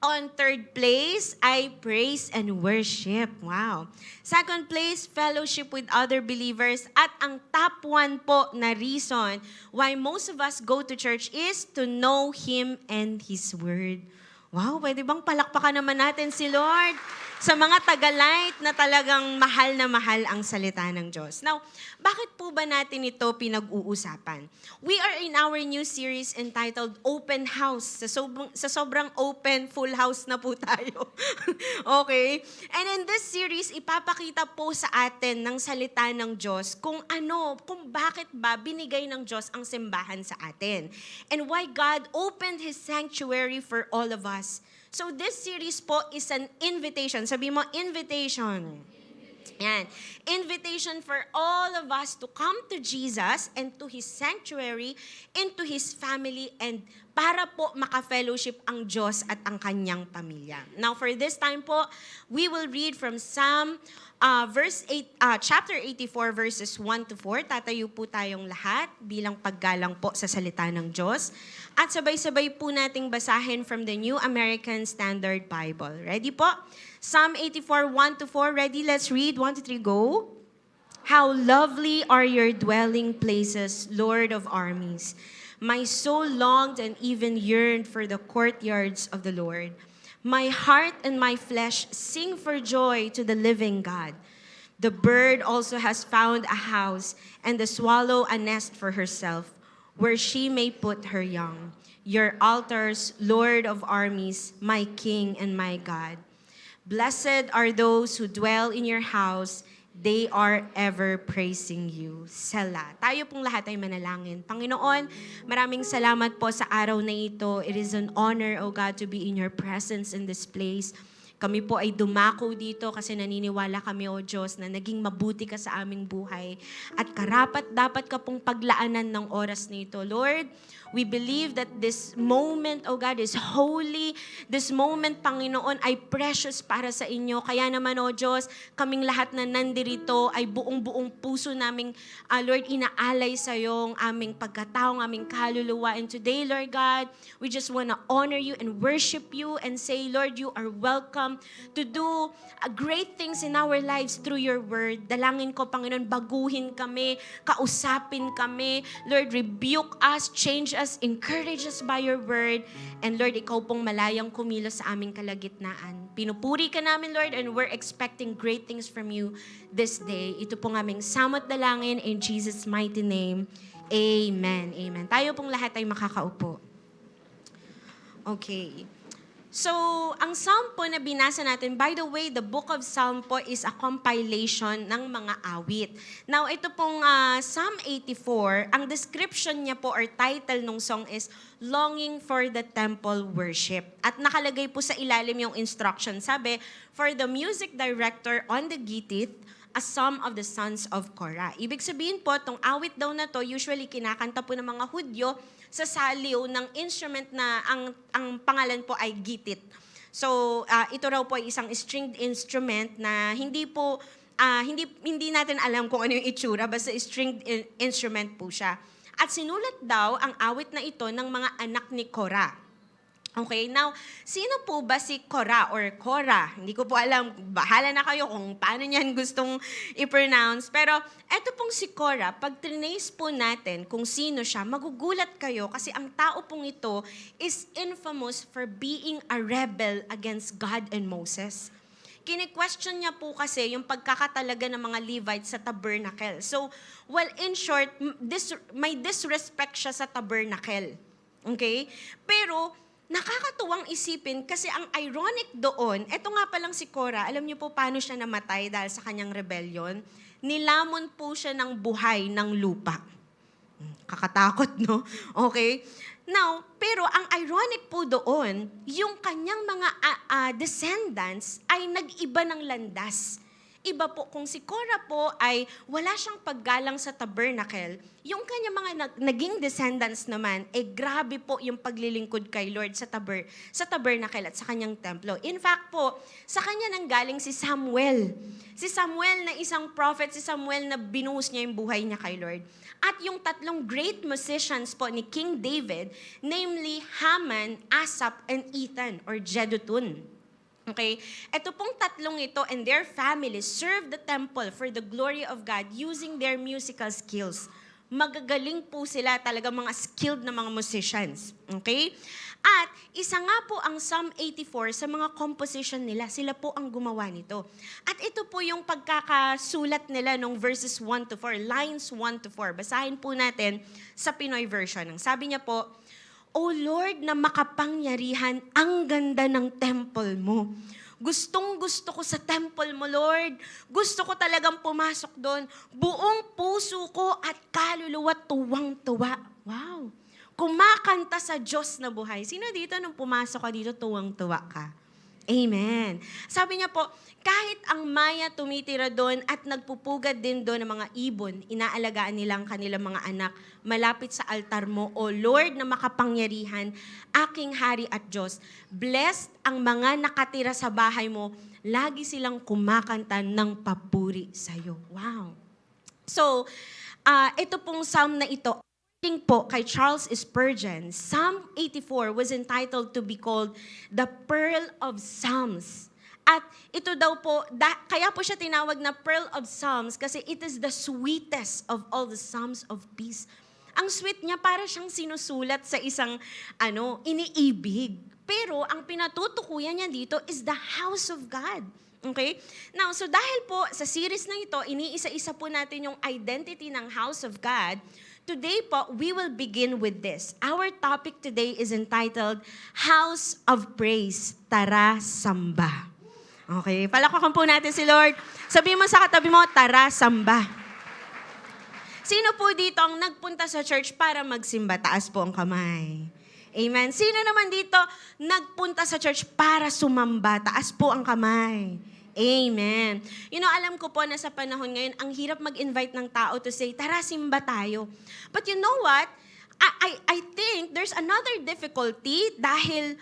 on 3rd place ay praise and worship. Wow. 2nd place, fellowship with other believers. At ang top 1 po na reason why most of us go to church is to know Him and His Word. Wow, pwede bang palakpakan naman natin si Lord sa mga taga-light na talagang mahal na mahal ang salita ng Diyos. Now, bakit po ba natin ito pinag-uusapan? We are in our new series entitled Open House. Sa sobrang open, full house na po tayo. Okay? And in this series, ipapakita po sa atin ng salita ng Diyos kung bakit ba binigay ng Diyos ang simbahan sa atin. And why God opened His sanctuary for all of us. So this series po is an invitation. Sabi mo, invitation. Yan. Invitation for all of us to come to Jesus and to His sanctuary, into His family, and para po maka-fellowship ang Diyos at ang kanyang pamilya. Now, for this time po, we will read from chapter 84, verses 1 to 4. Tatayo po tayong lahat bilang paggalang po sa salita ng Diyos. At sabay-sabay po nating basahin from the New American Standard Bible. Ready po? Psalm 84, 1 to 4. Ready? Let's read. 1 to 3, go. How lovely are your dwelling places, Lord of armies. My soul longed and even yearned for the courtyards of the Lord. My heart and my flesh sing for joy to the living God. The bird also has found a house, and the swallow a nest for herself, where she may put her young. Your altars, Lord of armies, my King and my God. Blessed are those who dwell in your house. They are ever praising you. Selah. Tayo pong lahat ay manalangin. Panginoon, maraming salamat po sa araw na ito. It is an honor, O God, to be in your presence in this place. Kami po ay dumako dito kasi naniniwala kami, O Diyos, na naging mabuti ka sa aming buhay. At karapat dapat ka pong paglaanan ng oras nito. Lord, we believe that this moment, O God, is holy. This moment, Panginoon, ay precious para sa inyo. Kaya naman, O Diyos, kaming lahat na nandirito ay buong-buong puso naming, Lord, inaalay sa iyo ang aming pagkatao, ang aming kaluluwa. And today, Lord God, we just want to honor you and worship you and say, Lord, you are welcome to do great things in our lives through your word. Dalangin ko, Panginoon, baguhin kami, kausapin kami. Lord, rebuke us, change us, encourage us by your word. And Lord, ikaw pong malayang kumilos sa aming kalagitnaan. Pinupuri ka namin, Lord, and we're expecting great things from you this day. Ito pong aming samot dalangin in Jesus' mighty name. Amen. Amen. Tayo pong lahat ay makakaupo. Okay. So, ang Psalm po na binasa natin, by the way, the book of Psalm po is a compilation ng mga awit. Now, ito pong Psalm 84, ang description niya po or title ng song is Longing for the Temple Worship. At nakalagay po sa ilalim yung instruction. Sabi, for the music director on the gittith, a psalm of the sons of Korah. Ibig sabihin po, itong awit daw na to, usually kinakanta po ng mga Hudyo sa saliw ng instrument na ang pangalan po ay gittith. So, ito raw po ay isang stringed instrument na hindi po, hindi natin alam kung ano yung itsura, basta stringed instrument po siya. At sinulat daw ang awit na ito ng mga anak ni Korah. Okay, now, sino po ba si Korah or Korah? Hindi ko po alam, bahala na kayo kung paano niyan gustong i-pronounce. Pero eto pong si Korah, pag trinace po natin kung sino siya, magugulat kayo kasi ang tao pong ito is infamous for being a rebel against God and Moses. Kini-question niya po kasi yung pagkakatalaga ng mga Levites sa tabernacle. So, well, in short, may disrespect siya sa tabernacle. Okay? Pero, nakakatuwang isipin kasi ang ironic doon, eto nga palang si Korah, alam niyo po paano siya namatay dahil sa kanyang rebellion? Nilamon po siya ng buhay ng lupa. Kakatakot, no? Okay? Now, pero ang ironic po doon, yung kanyang mga descendants ay nag-iba ng landas. Iba po, kung si Korah po ay wala siyang paggalang sa tabernacle, yung kanya mga naging descendants naman, grabe po yung paglilingkod kay Lord sa tabernacle at sa kanyang templo. In fact po, sa kanya nanggaling si Samuel. Si Samuel na isang prophet, si Samuel na binuhos niya yung buhay niya kay Lord. At yung tatlong great musicians po ni King David, namely Haman, Asaph, and Ethan or Jeduthun. Okay? Ito pong tatlong ito and their families serve the temple for the glory of God using their musical skills. Magagaling po sila, talaga mga skilled na mga musicians. Okay? At isa nga po ang Psalm 84 sa mga composition nila. Sila po ang gumawa nito. At ito po yung pagkakasulat nila nung verses 1 to 4, lines 1 to 4. Basahin po natin sa Pinoy version. Ang sabi niya po, O Lord na makapangyarihan, ang ganda ng temple mo. Gustong-gusto ko sa temple mo, Lord. Gusto ko talagang pumasok doon. Buong puso ko at kaluluwa tuwang-tuwa. Wow! Kumakanta sa Diyos na buhay. Sino dito nung pumasok ka dito, tuwang-tuwa ka? Amen. Sabi niya po, kahit ang maya tumitira doon at nagpupugad din doon ng mga ibon, inaalagaan nilang kanilang mga anak, malapit sa altar mo, O Lord na makapangyarihan, aking hari at Diyos. Blessed ang mga nakatira sa bahay mo, lagi silang kumakanta ng papuri sa iyo. Wow. So, ito pong psalm na ito, according po kay Charles Spurgeon, Psalm 84 was entitled to be called the Pearl of Psalms. At ito daw po, kaya po siya tinawag na Pearl of Psalms kasi it is the sweetest of all the Psalms of peace. Ang sweet niya, para siyang sinusulat sa isang iniibig. Pero ang pinatutukuyan niya dito is the house of God. Okay? Now, so dahil po sa series na ito, iniisa-isa po natin yung identity ng house of God. Today po, we will begin with this. Our topic today is entitled, House of Praise, Tara Samba. Okay, palakpakan po natin si Lord. Sabihin mo sa katabi mo, tara samba. Sino po dito ang nagpunta sa church para magsimba? Taas po ang kamay. Amen. Sino naman dito nagpunta sa church para sumamba? Taas po ang kamay. Amen. You know, alam ko po na sa panahon ngayon, ang hirap mag-invite ng tao to say, tara, simba tayo. But you know what? I think there's another difficulty dahil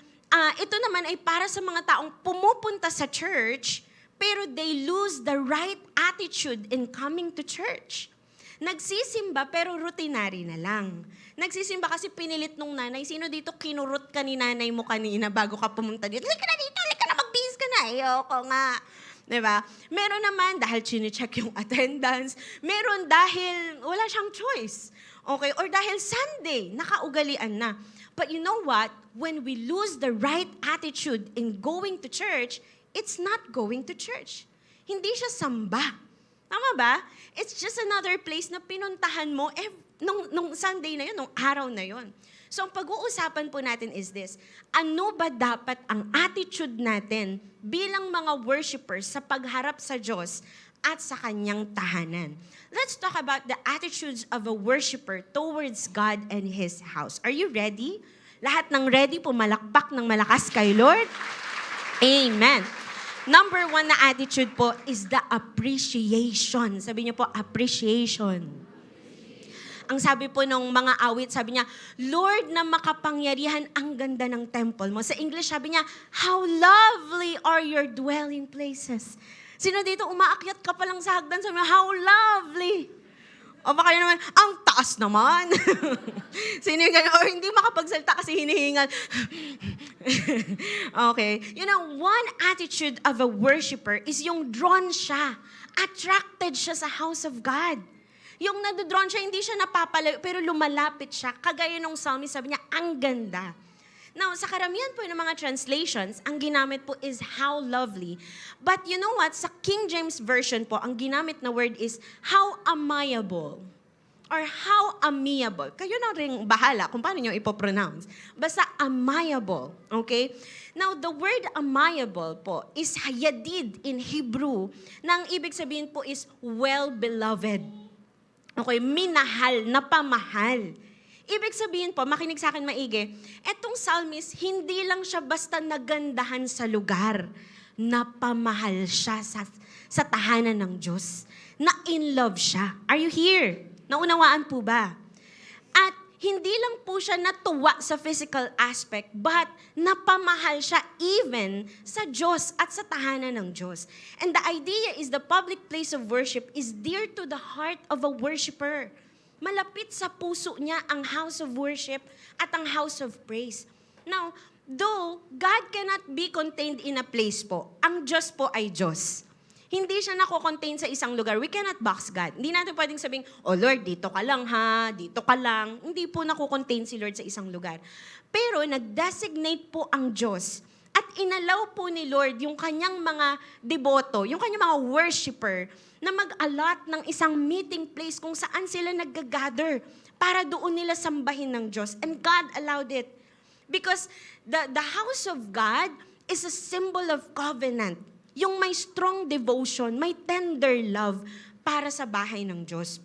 ito naman ay para sa mga taong pumupunta sa church, pero they lose the right attitude in coming to church. Nagsisimba pero routinary na lang. Nagsisimba kasi pinilit nung nanay. Sino dito kinurot ka ni nanay mo kanina bago ka pumunta dito? Halika na dito, halika na, magbihis ka na. ayoko nga. Diba? Meron naman dahil chine-check yung attendance. Meron dahil wala siyang choice. Okay? Or dahil Sunday, nakaugalian na. But you know what? When we lose the right attitude in going to church, it's not going to church. Hindi siya samba. Tama ba? It's just another place na pinuntahan mo nung Sunday na yun, nung araw na yun. So ang pag-uusapan po natin is this. Ano ba dapat ang attitude natin bilang mga worshipers sa pagharap sa Diyos at sa kanyang tahanan? Let's talk about the attitudes of a worshiper towards God and His house. Are you ready? Lahat ng ready, pumalakpak ng malakas kay Lord? Amen. Number 1 na attitude po is the appreciation. Sabi niyo po, appreciation. Ang sabi po ng mga awit, sabi niya, Lord na makapangyarihan, ang ganda ng temple mo. Sa English, sabi niya, how lovely are your dwelling places. Sino dito, umaakyat ka pa lang sa hagdan, sabi niya, how lovely. O baka yun naman, ang taas naman. Sino yung gano'n, or hindi makapagsalita kasi hinihingal. Okay. You know, one attitude of a worshiper is yung drawn siya, attracted siya sa house of God. Yung nadodrawn siya, hindi siya napapalayo, pero lumalapit siya. Kagaya nung psalmist, sabi niya, ang ganda. Now, sa karamihan po ng mga translations, ang ginamit po is how lovely. But you know what? Sa King James Version po, ang ginamit na word is how amiable. Or how amiable. Kayo na rin bahala kung paano nyo ipopronounce. Basta amiable. Okay? Now, the word amiable po is hayadid in Hebrew. Na ang ibig sabihin po is well-beloved. Okay, minahal, napamahal. Ibig sabihin po, makinig sa akin maigi, etong psalmist, hindi lang siya basta nagandahan sa lugar. Napamahal siya sa tahanan ng Diyos. Na-in love siya. Are you here? Naunawaan po ba? At hindi lang po siya natuwa sa physical aspect, but napamahal siya even sa Diyos at sa tahanan ng Diyos. And the idea is the public place of worship is dear to the heart of a worshiper. Malapit sa puso niya ang house of worship at ang house of praise. Now, though God cannot be contained in a place po, ang Diyos po ay Diyos. Hindi siya nako-contain sa isang lugar. We cannot box God. Hindi natin pwedeng sabing, oh Lord, dito ka lang ha, dito ka lang. Hindi po nako-contain si Lord sa isang lugar. Pero nag-designate po ang Diyos at inalaw po ni Lord yung kanyang mga deboto, yung kanyang mga worshiper na mag-allot ng isang meeting place kung saan sila nag-gather para doon nila sambahin ng Diyos. And God allowed it. Because the house of God is a symbol of covenant. Yung may strong devotion, may tender love para sa bahay ng Diyos.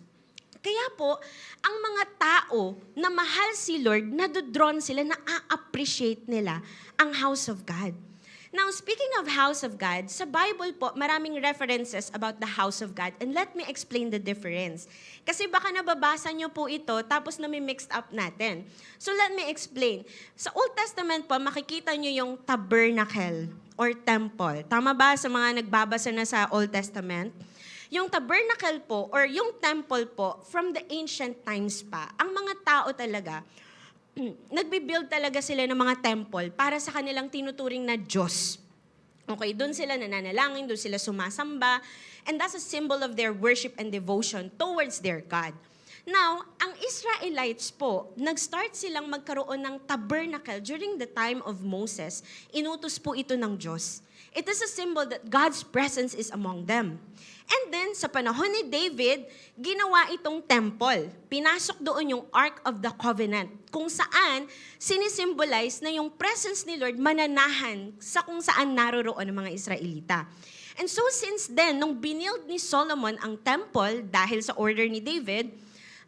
Kaya po, ang mga tao na mahal si Lord, nadodrawn sila, na-appreciate nila ang house of God. Now, speaking of house of God, sa Bible po, maraming references about the house of God. And let me explain the difference. Kasi baka nababasa nyo po ito, tapos nami-mixed up natin. So let me explain. Sa Old Testament po, makikita nyo yung tabernacle or temple. Tama ba sa mga nagbabasa na sa Old Testament? Yung tabernacle po or yung temple po, from the ancient times pa, ang mga tao talaga, nagbi-build talaga sila ng mga temple para sa kanilang tinuturing na Diyos. Okay, doon sila nananalangin, doon sila sumasamba, and that's a symbol of their worship and devotion towards their God. Now, ang Israelites po, nag-start silang magkaroon ng tabernacle during the time of Moses. Inutos po ito ng Diyos. It is a symbol that God's presence is among them. And then, sa panahon ni David, ginawa itong temple. Pinasok doon yung Ark of the Covenant, kung saan sinisimbolize na yung presence ni Lord mananahan sa kung saan naroroon ang mga Israelita. And so, since then, nung binild ni Solomon ang temple dahil sa order ni David,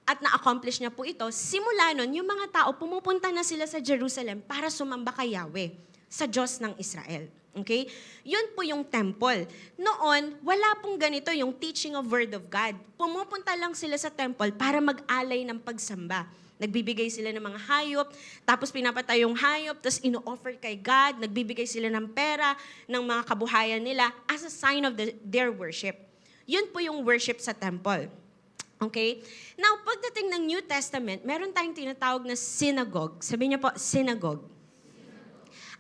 at na-accomplish niya po ito, simula nun, yung mga tao, pumupunta na sila sa Jerusalem para sumamba kay Yahweh, sa Diyos ng Israel. Okay? Yun po yung temple. Noon, wala pong ganito yung teaching of Word of God. Pumupunta lang sila sa temple para mag-alay ng pagsamba. Nagbibigay sila ng mga hayop, tapos pinapatay yung hayop, tapos ino-offer kay God, nagbibigay sila ng pera, ng mga kabuhayan nila as a sign of their worship. Yun po yung worship sa temple. Okay? Now, pagdating ng New Testament, meron tayong tinatawag na synagogue. Sabihin niyo po, synagogue.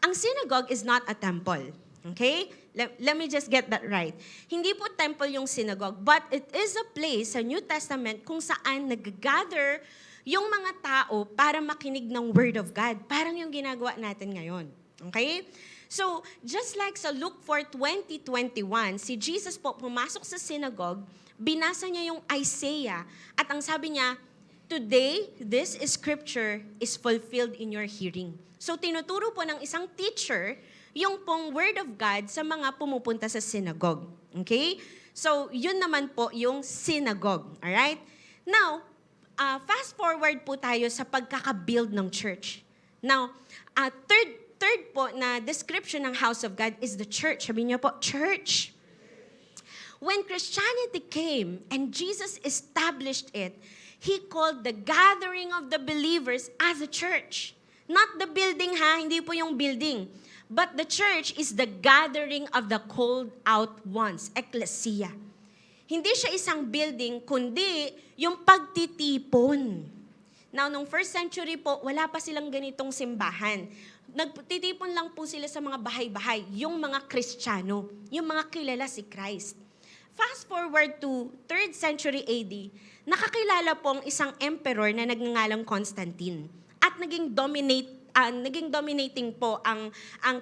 Ang synagogue is not a temple. Okay? Let me just get that right. Hindi po temple yung synagogue, but it is a place sa New Testament kung saan nag-gather yung mga tao para makinig ng Word of God. Parang yung ginagawa natin ngayon. Okay? So, just like sa Luke 4:20-21, si Jesus po pumasok sa synagogue, binasa niya yung Isaiah, at ang sabi niya, "Today, this scripture is fulfilled in your hearing." So, tinuturo po ng isang teacher yung pong Word of God sa mga pumupunta sa synagogue. Okay? So, yun naman po yung synagogue. Alright? Now, fast forward po tayo sa pagkakabuild ng church. Now, third po na description ng house of God is the church. Sabi niyo po, church. When Christianity came and Jesus established it, He called the gathering of the believers as a church. Not the building ha, hindi po yung building. But the church is the gathering of the called out ones, ecclesia. Hindi siya isang building, kundi yung pagtitipon. Now, nung first century po, wala pa silang ganitong simbahan. Nagtitipon lang po sila sa mga bahay-bahay, yung mga Kristiyano, yung mga kilala si Christ. Fast forward to 3rd century AD, nakakilala po ang isang emperor na nagngangalang Constantine. At naging dominating po ang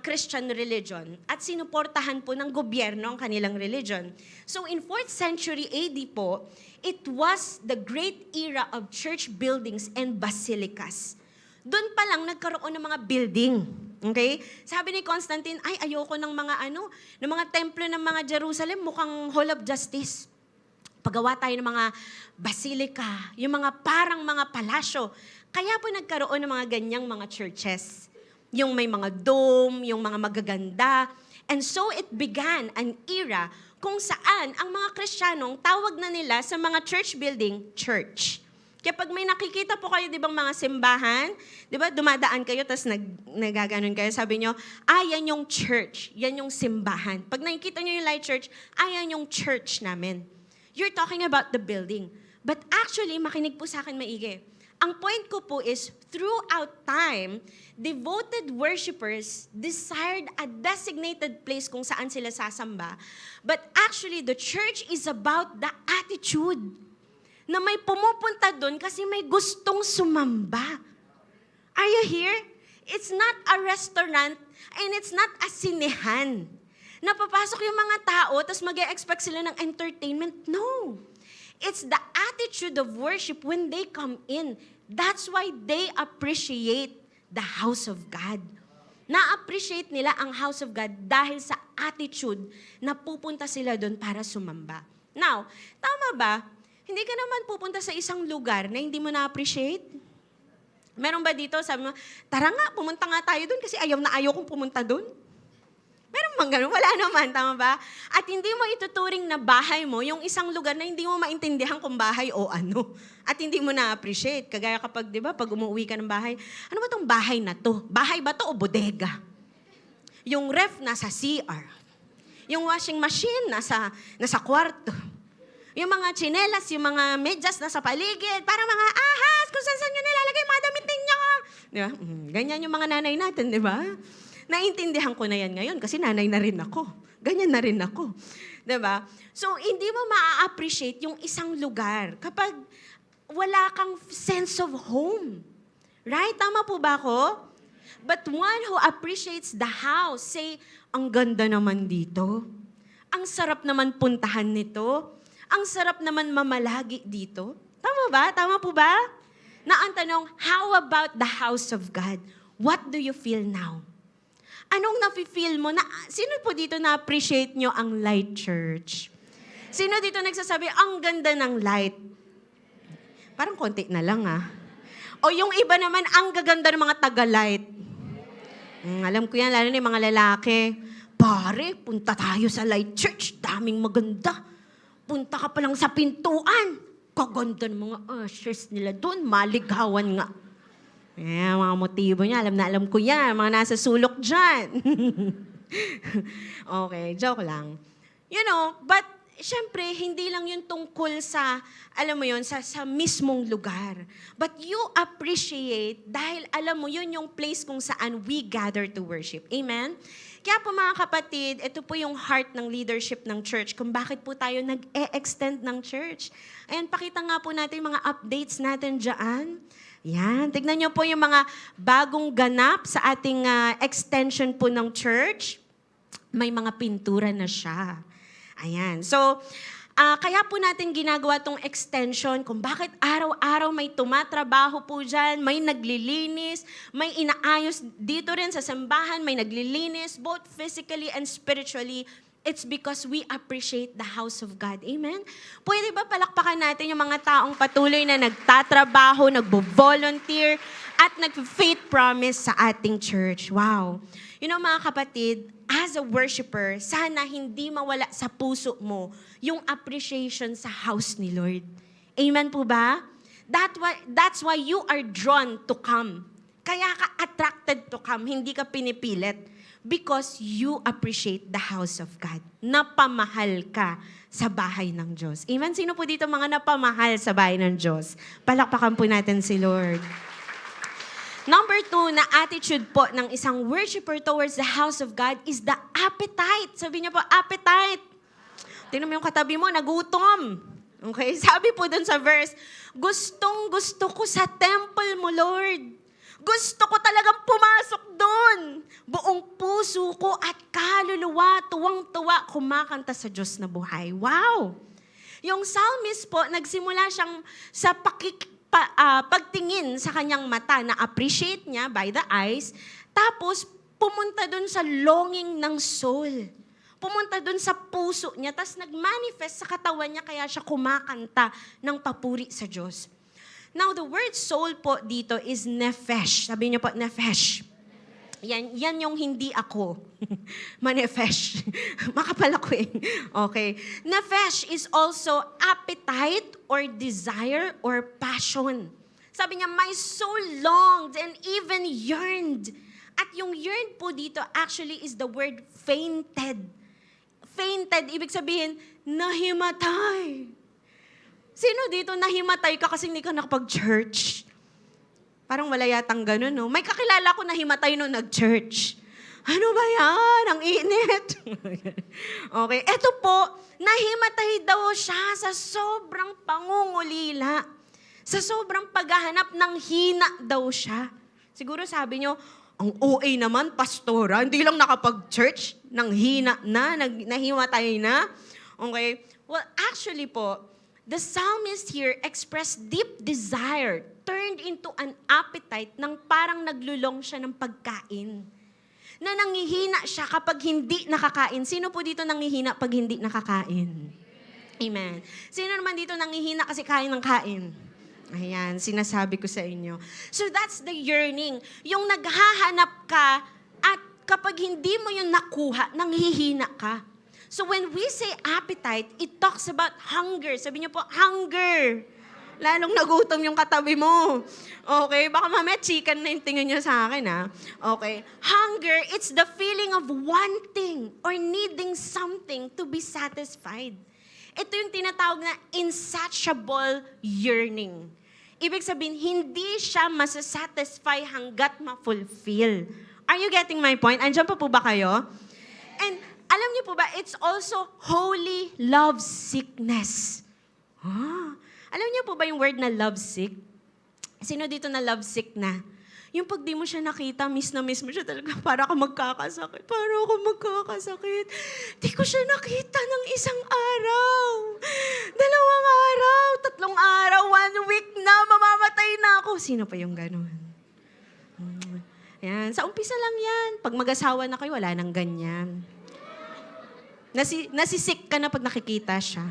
Christian religion at sinuportahan po ng gobyerno ang kanilang religion. So in 4th century AD po, it was the great era of church buildings and basilicas. Doon pa lang nagkaroon ng mga building. Okay? Sabi ni Constantine, ay ayoko ng mga templo ng mga Jerusalem, mukhang Hall of Justice. Pagawa tayo ng mga basilika, yung mga parang mga palasyo. Kaya po nagkaroon ng mga ganyang mga churches. Yung may mga dome, yung mga magaganda. And so it began an era kung saan ang mga Kristiyanong tawag na nila sa mga church building, church. Kaya pag may nakikita po kayo, di bang mga simbahan, di ba, dumadaan kayo, tapos nagaganon kayo, sabi nyo, yan yung church, yan yung simbahan. Pag nakikita nyo yung Light Church, yan yung church namin. You're talking about the building. But actually, makinig po sa akin maigi. Ang point ko po is, throughout time, devoted worshipers desired a designated place kung saan sila sasamba. But actually, the church is about the attitude na may pumupunta doon kasi may gustong sumamba. Are you here? It's not a restaurant and it's not a sinehan. Napapasok yung mga tao tapos mag-e-expect sila ng entertainment. No. It's the attitude of worship when they come in. That's why they appreciate the house of God. Na-appreciate nila ang house of God dahil sa attitude na pupunta sila doon para sumamba. Now, tama ba? Hindi ka naman pupunta sa isang lugar na hindi mo na-appreciate? Meron ba dito, sabi mo, tara nga, pumunta nga tayo doon kasi ayaw na ayaw kong pumunta doon? Meron bang ganun? Wala naman, tama ba? At hindi mo ituturing na bahay mo yung isang lugar na hindi mo maintindihan kung bahay o ano. At hindi mo na-appreciate. Kagaya kapag, di ba, pag umuwi ka ng bahay, ano ba tong bahay na to? Bahay ba to o bodega? Yung ref nasa CR. Yung washing machine nasa kwarto. Yung mga tsinelas, yung mga medyas nasa paligid, para mga ahas, kung saan nyo nilalagay mga damit ninyo. Di ba? Ganyan yung mga nanay natin, di ba? Naintindihan ko na yan ngayon kasi nanay na rin ako. Ganyan na rin ako. Diba? So, hindi mo ma-appreciate yung isang lugar kapag wala kang sense of home. Right? Tama po ba ako? But one who appreciates the house, say, ang ganda naman dito. Ang sarap naman puntahan nito. Ang sarap naman mamalagi dito. Tama ba? Tama po ba? Na ang tanong, how about the house of God? What do you feel now? Anong nafe-feel mo? Sino po dito na-appreciate nyo ang Light Church? Sino dito nagsasabi, ang ganda ng light? Parang konti na lang O yung iba naman, ang gaganda ng mga taga-light. Alam ko yan, lalo na yung mga lalaki. Pare, punta tayo sa Light Church. Daming maganda. Punta ka pa lang sa pintuan. Kaganda ng mga ushers nila doon. Maligawan nga. Mga motibo niya, alam ko yan. Mga nasa sulok dyan. Okay, joke lang. You know, but syempre, hindi lang yun tungkol sa, alam mo yun, sa mismong lugar. But you appreciate dahil alam mo yun yung place kung saan we gather to worship. Amen? Kaya po mga kapatid, ito po yung heart ng leadership ng church kung bakit po tayo nag-e-extend ng church. Ayan, pakita nga po natin yung mga updates natin dyan. Yan, tignan nyo po yung mga bagong ganap sa ating extension po ng church. May mga pintura na siya. Ayan, so kaya po natin ginagawa tong extension kung bakit araw-araw may tumatrabaho po dyan, may naglilinis, may inaayos dito rin sa sambahan, may naglilinis, both physically and spiritually. It's because we appreciate the house of God. Amen? Pwede ba palakpakan natin yung mga taong patuloy na nagtatrabaho, nagbo-volunteer, at nag-faith promise sa ating church? Wow. You know mga kapatid, as a worshiper, sana hindi mawala sa puso mo yung appreciation sa house ni Lord. Amen po ba? That's why you are drawn to come. Kaya ka attracted to come, hindi ka pinipilit. Because you appreciate the house of God. Napamahal ka sa bahay ng Diyos. Amen? Sino po dito mga napamahal sa bahay ng Diyos? Palakpakan po natin si Lord. Number 2 na attitude po ng isang worshiper towards the house of God is the appetite. Sabi niya po, appetite. Tingnan mo yung katabi mo, nagutom. Okay? Sabi po dun sa verse, gustong gusto ko sa temple mo, Lord. Gusto ko talagang pumasok doon. Buong puso ko at kaluluwa, tuwang-tuwa, kumakanta sa Diyos na buhay. Wow! Yung psalmist po, nagsimula siyang sa pagtingin sa kanyang mata na appreciate niya by the eyes, tapos pumunta doon sa longing ng soul. Pumunta doon sa puso niya, tapos nag-manifest sa katawan niya, kaya siya kumakanta ng papuri sa Diyos. Now, the word soul po dito is nephesh. Sabi niyo po, nephesh. Yan yung hindi ako. Manifesh. Makapal ako eh. Okay. Nephesh is also appetite or desire or passion. Sabi niya, my soul longed and even yearned. At yung yearned po dito actually is the word fainted. Fainted, ibig sabihin, nahimatay. Sino dito nahimatay ka kasi hindi ka nakapag-church? Parang wala yatang ganun, no? May kakilala ko nahimatay nung nag-church. Ano ba yan? Ang init. Okay, eto po, nahimatay daw siya sa sobrang pangungulila. Sa sobrang paghahanap ng hina daw siya. Siguro sabi nyo, ang OA naman, pastora, hindi lang nakapag-church, nang hina na, nahimatay na. Okay, well, actually po, the psalmist here expressed deep desire, turned into an appetite nang parang naglulong siya ng pagkain. Na nangihina siya kapag hindi nakakain. Sino po dito nangihina pag hindi nakakain? Amen. Sino naman dito nangihina kasi kain ng kain? Ayan, sinasabi ko sa inyo. So that's the yearning. Yung naghahanap ka at kapag hindi mo yung nakuha, nanghihina ka. So when we say appetite, it talks about hunger. Sabi niyo po, hunger. Lalong nagutom yung katabi mo. Okay? Baka mamaya chicken na yung tingin niyo sa akin, ha? Okay? Hunger, it's the feeling of wanting or needing something to be satisfied. Ito yung tinatawag na insatiable yearning. Ibig sabihin, hindi siya masasatisfy hanggat ma-fulfill. Are you getting my point? Andiyan pa po ba kayo? And alam niyo po ba, it's also holy love sickness. Alam niyo po ba yung word na love sick? Sino dito na love sick na? Yung pag di mo siya nakita, miss na miss mo siya talaga, para ka magkakasakit. Para ako magkakasakit. Di ko siya nakita ng isang araw. 2 araw, 3 araw, 1 week na, mamamatay na ako. Sino pa yung ganun? Yan. Sa umpisa lang yan. Pag mag-asawa na kayo, wala nang ganyan. Nasisick ka na pag nakikita siya.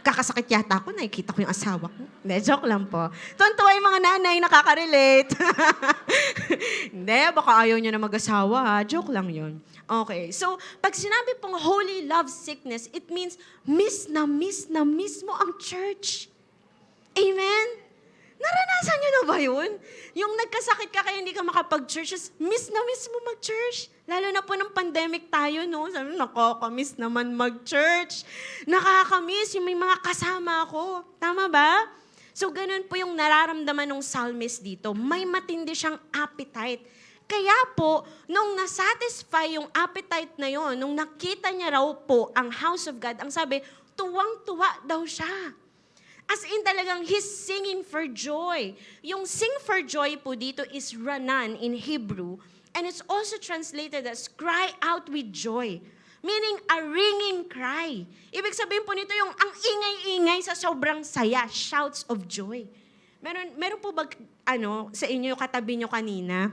Kakasakit yata ako, nakikita ko yung asawa ko. Hindi, joke lang po. Tuwan-tuwa yung mga nanay, nakaka-relate. Hindi, baka ayaw niya na mag-asawa, ha? Joke lang yun. Okay, so pag sinabi pong holy love sickness, it means miss na miss mo ang church. Amen? Naranasan niyo na ba yun? Yung nagkasakit ka kaya hindi ka makapag-church, miss na miss mo mag-church. Lalo na po ng pandemic tayo, no? Sabi, nakakamiss naman mag-church. Nakakamiss yung may mga kasama ako. Tama ba? So, ganun po yung nararamdaman ng psalmist dito. May matindi siyang appetite. Kaya po, nung nasatisfy yung appetite na yon, nung nakita niya raw po ang house of God, ang sabi, tuwang-tuwa daw siya. As in talagang he's singing for joy. Yung sing for joy po dito is ranan in Hebrew, and it's also translated as cry out with joy. Meaning a ringing cry. Ibig sabihin po nito yung ang ingay-ingay sa sobrang saya, shouts of joy. Meron po ba sa inyo yung katabi nyo kanina?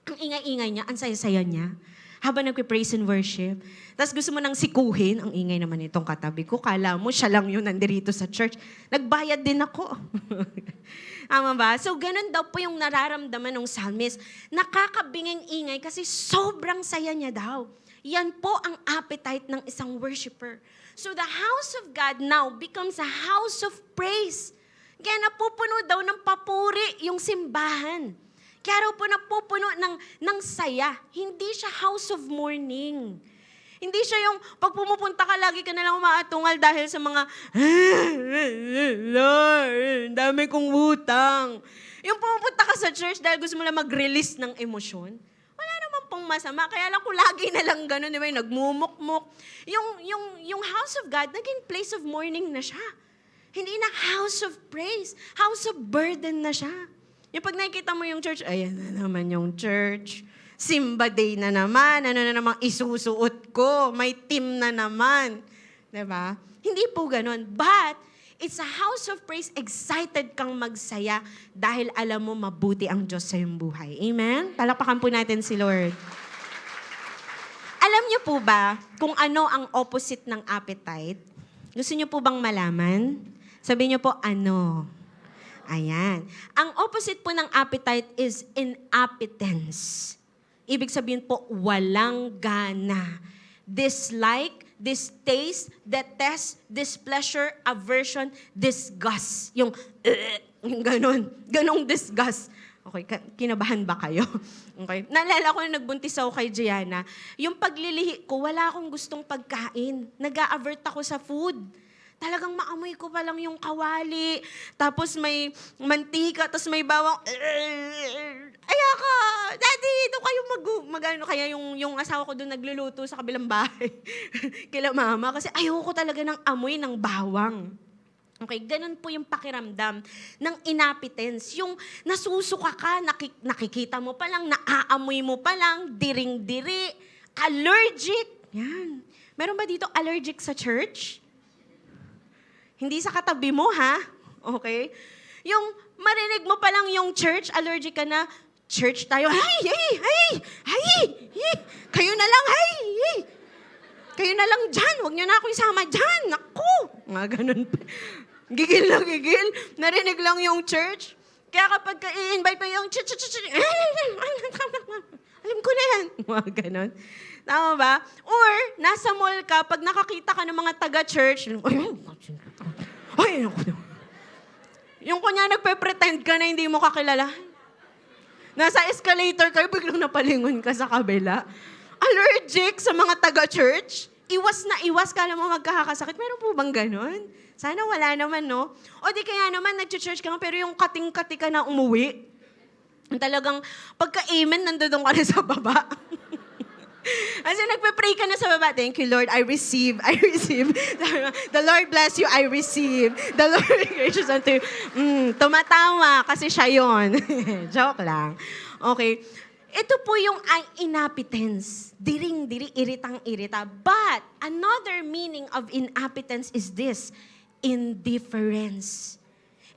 Ang ingay-ingay niya, ang saya-saya niya. Habang nagpe-praise and worship. Tapos gusto mo nang sikuhin, ang ingay naman itong katabi ko. Kala mo, siya lang yun nandirito sa church. Nagbayad din ako. Tama ba? So, ganun daw po yung nararamdaman ng psalmist. Nakakabinging ingay kasi sobrang saya niya daw. Yan po ang appetite ng isang worshiper. So, the house of God now becomes a house of praise. Kaya napupuno daw ng papuri yung simbahan. Kaya raw po napupuno ng saya. Hindi siya house of mourning. Hindi siya yung pag pumupunta ka, lagi ka nalang umaatungal dahil sa mga, Lord, dami kong utang. Yung pumupunta ka sa church dahil gusto mo lang mag-release ng emosyon, wala naman pong masama. Kaya lang kung lagi na lang gano'n, di ba, yung nagmumukmuk. Yung house of God, naging place of mourning na siya. Hindi na house of praise, house of burden na siya. Yung pag nakikita mo yung church, ayan na naman yung church. Simba day na naman, ano na namang isusuot ko, may team na naman. Diba? Hindi po ganun. But, it's a house of praise, excited kang magsaya dahil alam mo mabuti ang Diyos sa iyong buhay. Amen? Palakpakan po natin si Lord. Alam niyo po ba kung ano ang opposite ng appetite? Gusto niyo po bang malaman? Sabihin niyo po, ano? Ayan. Ang opposite po ng appetite is inappetence. Ibig sabihin po, walang gana. Dislike, distaste, detest, displeasure, aversion, disgust. Yung ganon. Ganong disgust. Okay, kinabahan ba kayo? Okay. Naalala ko na nagbuntis ako kay Gianna. Yung paglilihi ko, wala akong gustong pagkain. Nag-a-avert ako sa food. Talagang maamoy ko pa lang yung kawali. Tapos may mantika, tapos may bawang. Ayoko! Daddy, doon kayo mag-ano kaya yung asawa ko doon nagluluto sa kabilang bahay. Kila mama. Kasi ayoko talaga ng amoy ng bawang. Okay, ganun po yung pakiramdam ng inappetence. Yung nasusuka ka, nakikita mo pa lang, naaamoy mo pa lang, diring-diri, allergic. Yan. Meron ba dito allergic sa church? Hindi sa katabi mo, ha? Okay? Yung marinig mo pa lang yung church, allergic ka na, church tayo, hey! Kayo na lang, hey! Kayo na lang dyan, huwag niyo na ako isama dyan, naku! Mga ganun pa. Gigil na gigil, narinig lang yung church. Kaya kapag i-invite pa yung alam ko na yan. Mga ganun. Tama ba? Or, nasa mall ka, pag nakakita ka ng mga taga-church, yung kunya nagpe-pretend ka na hindi mo kakilala. Nasa escalator kayo, biglang napalingon ka sa kabila. Allergic sa mga taga-church. Iwas na iwas, kala mo magkakasakit. Meron po bang ganon? Sana wala naman, no? O di kaya naman, nag-church ka pero yung kating-kati ka na umuwi. Talagang, pagka-amen, nandoon ka na sa baba. Kasi nagpe-pray ka na sa baba, thank you, Lord, I receive. The Lord bless you, I receive. The Lord be gracious unto you. Tumatawa, kasi siya yun. Joke lang. Okay. Ito po yung inappetence. Diring-diri, iritang-irita. But, another meaning of inappetence is this, indifference.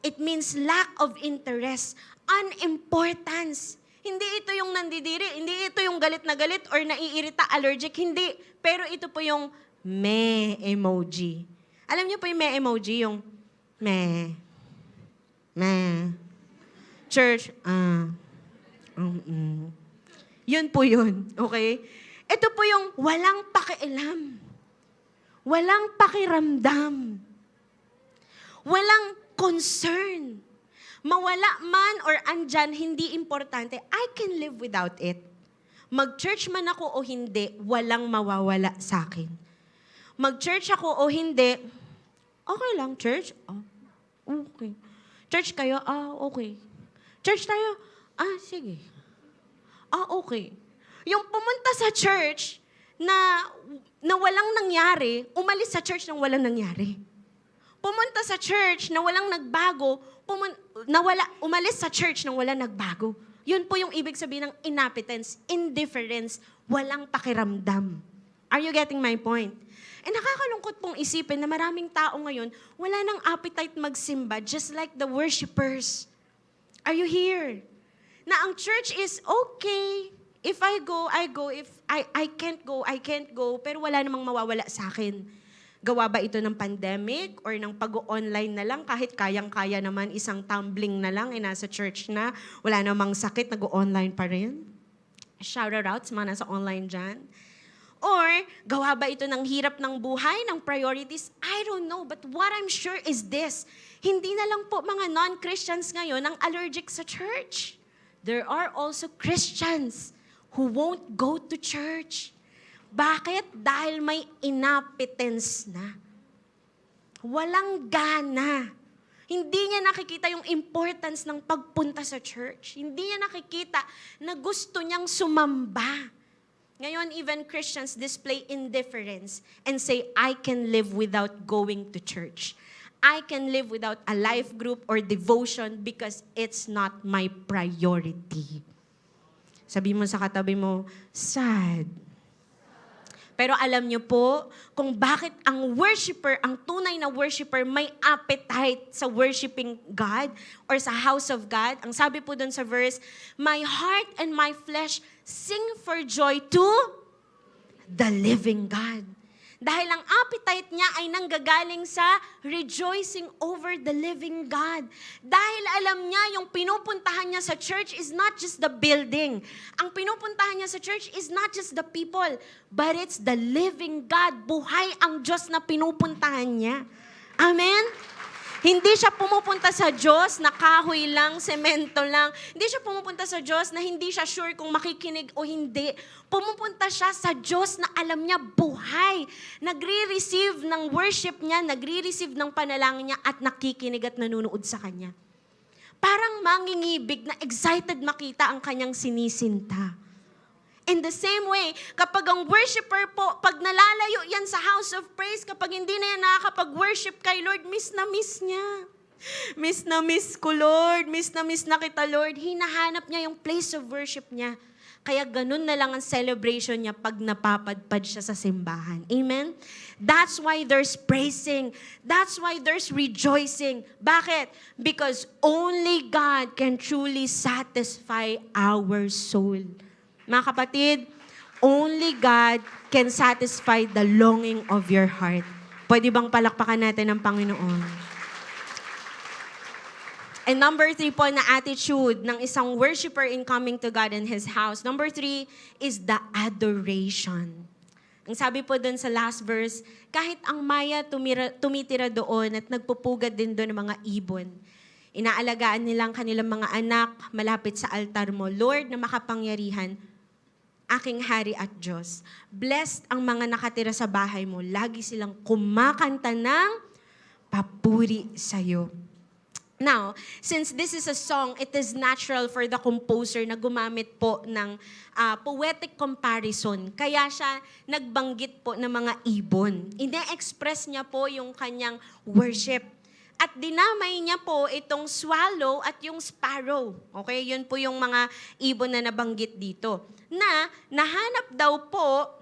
It means lack of interest, unimportance. Hindi ito yung nandidiri, hindi ito yung galit na galit or naiirita, allergic, hindi. Pero ito po yung meh emoji. Alam niyo po yung meh emoji, yung meh. Church, Yun po yun, okay? Ito po yung walang pakialam. Walang pakiramdam. Walang concern. Mawala man or andyan, hindi importante. I can live without it. Mag-church man ako o hindi, walang mawawala sa akin. Mag-church ako o hindi, okay lang, church? Okay. Church kayo? Okay. Church tayo? Sige. Okay. Yung pumunta sa church na walang nangyari, umalis sa church nang walang nangyari. Pumunta sa church na walang nagbago, umalis sa church nang walang nagbago. Yun po yung ibig sabihin ng inappetence, indifference, walang pakiramdam. Are you getting my point? And nakakalungkot pong isipin na maraming tao ngayon, wala nang appetite magsimba, just like the worshipers. Are you here? Na ang church is okay. If I go, I go. If I can't go, I can't go. Pero wala namang mawawala sa akin. Gawa ba ito ng pandemic or ng pag-online na lang kahit kayang-kaya naman isang tumbling na lang nasa church na wala namang sakit, nag-online pa rin? Shout out sa mga nasa online dyan. Or gawa ba ito ng hirap ng buhay, ng priorities? I don't know. But what I'm sure is this. Hindi na lang po mga non-Christians ngayon ang allergic sa church. There are also Christians who won't go to church. Bakit? Dahil may inappetence na. Walang gana. Hindi niya nakikita yung importance ng pagpunta sa church. Hindi niya nakikita na gusto niyang sumamba. Ngayon, even Christians display indifference and say, I can live without going to church. I can live without a life group or devotion because it's not my priority. Sabi mo sa katabi mo, sad. Pero alam niyo po kung bakit ang worshiper, ang tunay na worshiper may appetite sa worshiping God or sa house of God. Ang sabi po dun sa verse, my heart and my flesh sing for joy to the living God. Dahil ang appetite niya ay nanggagaling sa rejoicing over the living God. Dahil alam niya yung pinupuntahan niya sa church is not just the building. Ang pinupuntahan niya sa church is not just the people, but it's the living God. Buhay ang Diyos na pinupuntahan niya. Amen? Hindi siya pumupunta sa Diyos na kahoy lang, semento lang. Hindi siya pumupunta sa Diyos na hindi siya sure kung makikinig o hindi. Pumupunta siya sa Diyos na alam niya buhay. Nagre-receive ng worship niya, nagre-receive ng panalangin niya at nakikinig at nanonood sa Kanya. Parang mangingibig na excited makita ang Kanyang sinisinta. In the same way, kapag ang worshiper po, pag nalalayo yan sa house of praise, kapag hindi na yan nakakapag-worship kay Lord, miss na miss niya. Miss na miss ko, Lord. Miss na kita, Lord. Hinahanap niya yung place of worship niya. Kaya ganun na lang ang celebration niya pag napapadpad siya sa simbahan. Amen? That's why there's praising. That's why there's rejoicing. Bakit? Because only God can truly satisfy our soul. Mga kapatid, only God can satisfy the longing of your heart. Pwede bang palakpakan natin ang Panginoon? And number 3 po na attitude ng isang worshiper in coming to God in His house. Number 3 is the adoration. Ang sabi po dun sa last verse, kahit ang maya tumitira doon at nagpupugad din doon ng mga ibon, inaalagaan nilang kanilang mga anak malapit sa altar mo. Lord na makapangyarihan, aking hari at Diyos. Blessed ang mga nakatira sa bahay mo. Lagi silang kumakanta ng papuri sa'yo. Now, since this is a song, it is natural for the composer na gumamit po ng poetic comparison. Kaya siya nagbanggit po ng mga ibon. Ine-express niya po yung kanyang worship. At dinamay niya po itong swallow at yung sparrow. Okay? Yun po yung mga ibon na nabanggit dito. Na nahanap daw po,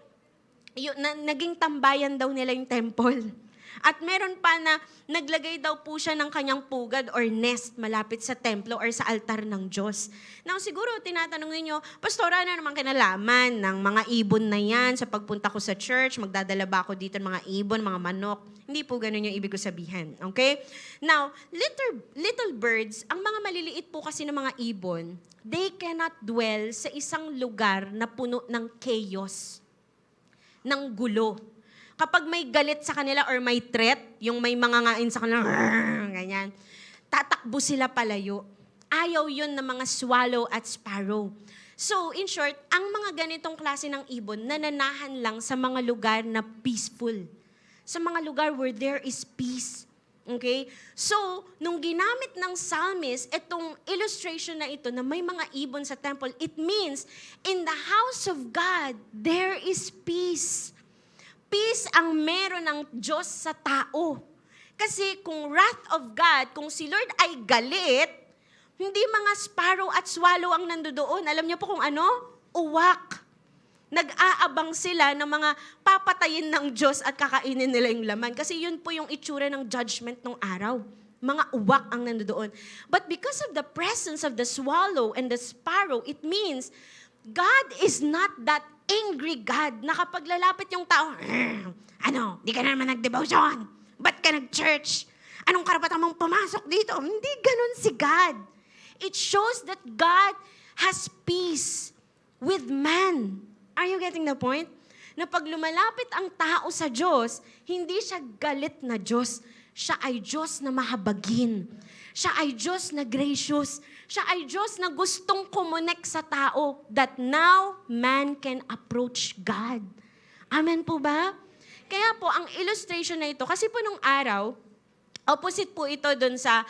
naging tambayan daw nila yung temple. At meron pa na naglagay daw po siya ng kanyang pugad or nest malapit sa templo or sa altar ng Diyos. Now siguro tinatanong ninyo, Pastora, ano naman kinalaman ng mga ibon na yan sa pagpunta ko sa church? Magdadala ba ako dito ng mga ibon, mga manok? Hindi po ganun yung ibig ko sabihin. Okay? Now, little birds, ang mga maliliit po kasi ng mga ibon, they cannot dwell sa isang lugar na puno ng chaos, ng gulo. Kapag may galit sa kanila or may threat, yung may mga ngain sa kanila, ganyan, tatakbo sila palayo. Ayaw yun ng mga swallow at sparrow. So, in short, ang mga ganitong klase ng ibon, nananahan lang sa mga lugar na peaceful. Sa mga lugar where there is peace. Okay? So, nung ginamit ng psalmist, itong illustration na ito na may mga ibon sa temple, it means, in the house of God, there is peace. Peace ang meron ng Diyos sa tao. Kasi kung wrath of God, kung si Lord ay galit, hindi mga sparrow at swallow ang nandoon. Alam niyo po kung ano? Uwak. Nag-aabang sila ng mga papatayin ng Diyos at kakainin nila yung laman. Kasi yun po yung itsura ng judgment ng araw. Mga uwak ang nandoon. But because of the presence of the swallow and the sparrow, it means God is not that angry God na kapag lalapit yung tao, ano, di ka na naman nag-devotion? Ba't ka nag-church? Anong karapatan mong pumasok dito? Hindi ganun si God. It shows that God has peace with man. Are you getting the point? Na pag lumalapit ang tao sa Diyos, hindi siya galit na Diyos. Siya ay Diyos na mahabagin. Siya ay Diyos na gracious. Siya ay Diyos na gustong kumonek sa tao that now man can approach God. Amen po ba? Kaya po, ang illustration na ito, kasi po nung araw, opposite po ito dun sa,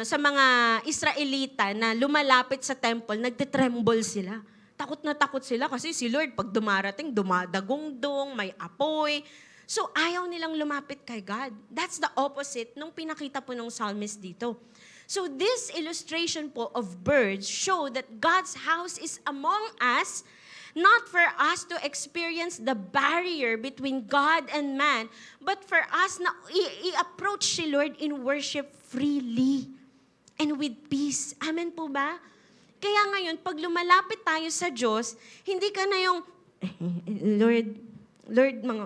sa mga Israelita na lumalapit sa temple, nagtitremble sila. Takot na takot sila kasi si Lord, pag dumarating, dumadagongdong, may apoy. So, ayaw nilang lumapit kay God. That's the opposite nung pinakita po ng psalmist dito. So, this illustration po of birds show that God's house is among us, not for us to experience the barrier between God and man, but for us na i-approach si Lord in worship freely and with peace. Amen po ba? Kaya ngayon, pag lumalapit tayo sa Diyos, hindi ka na yung, Lord, mga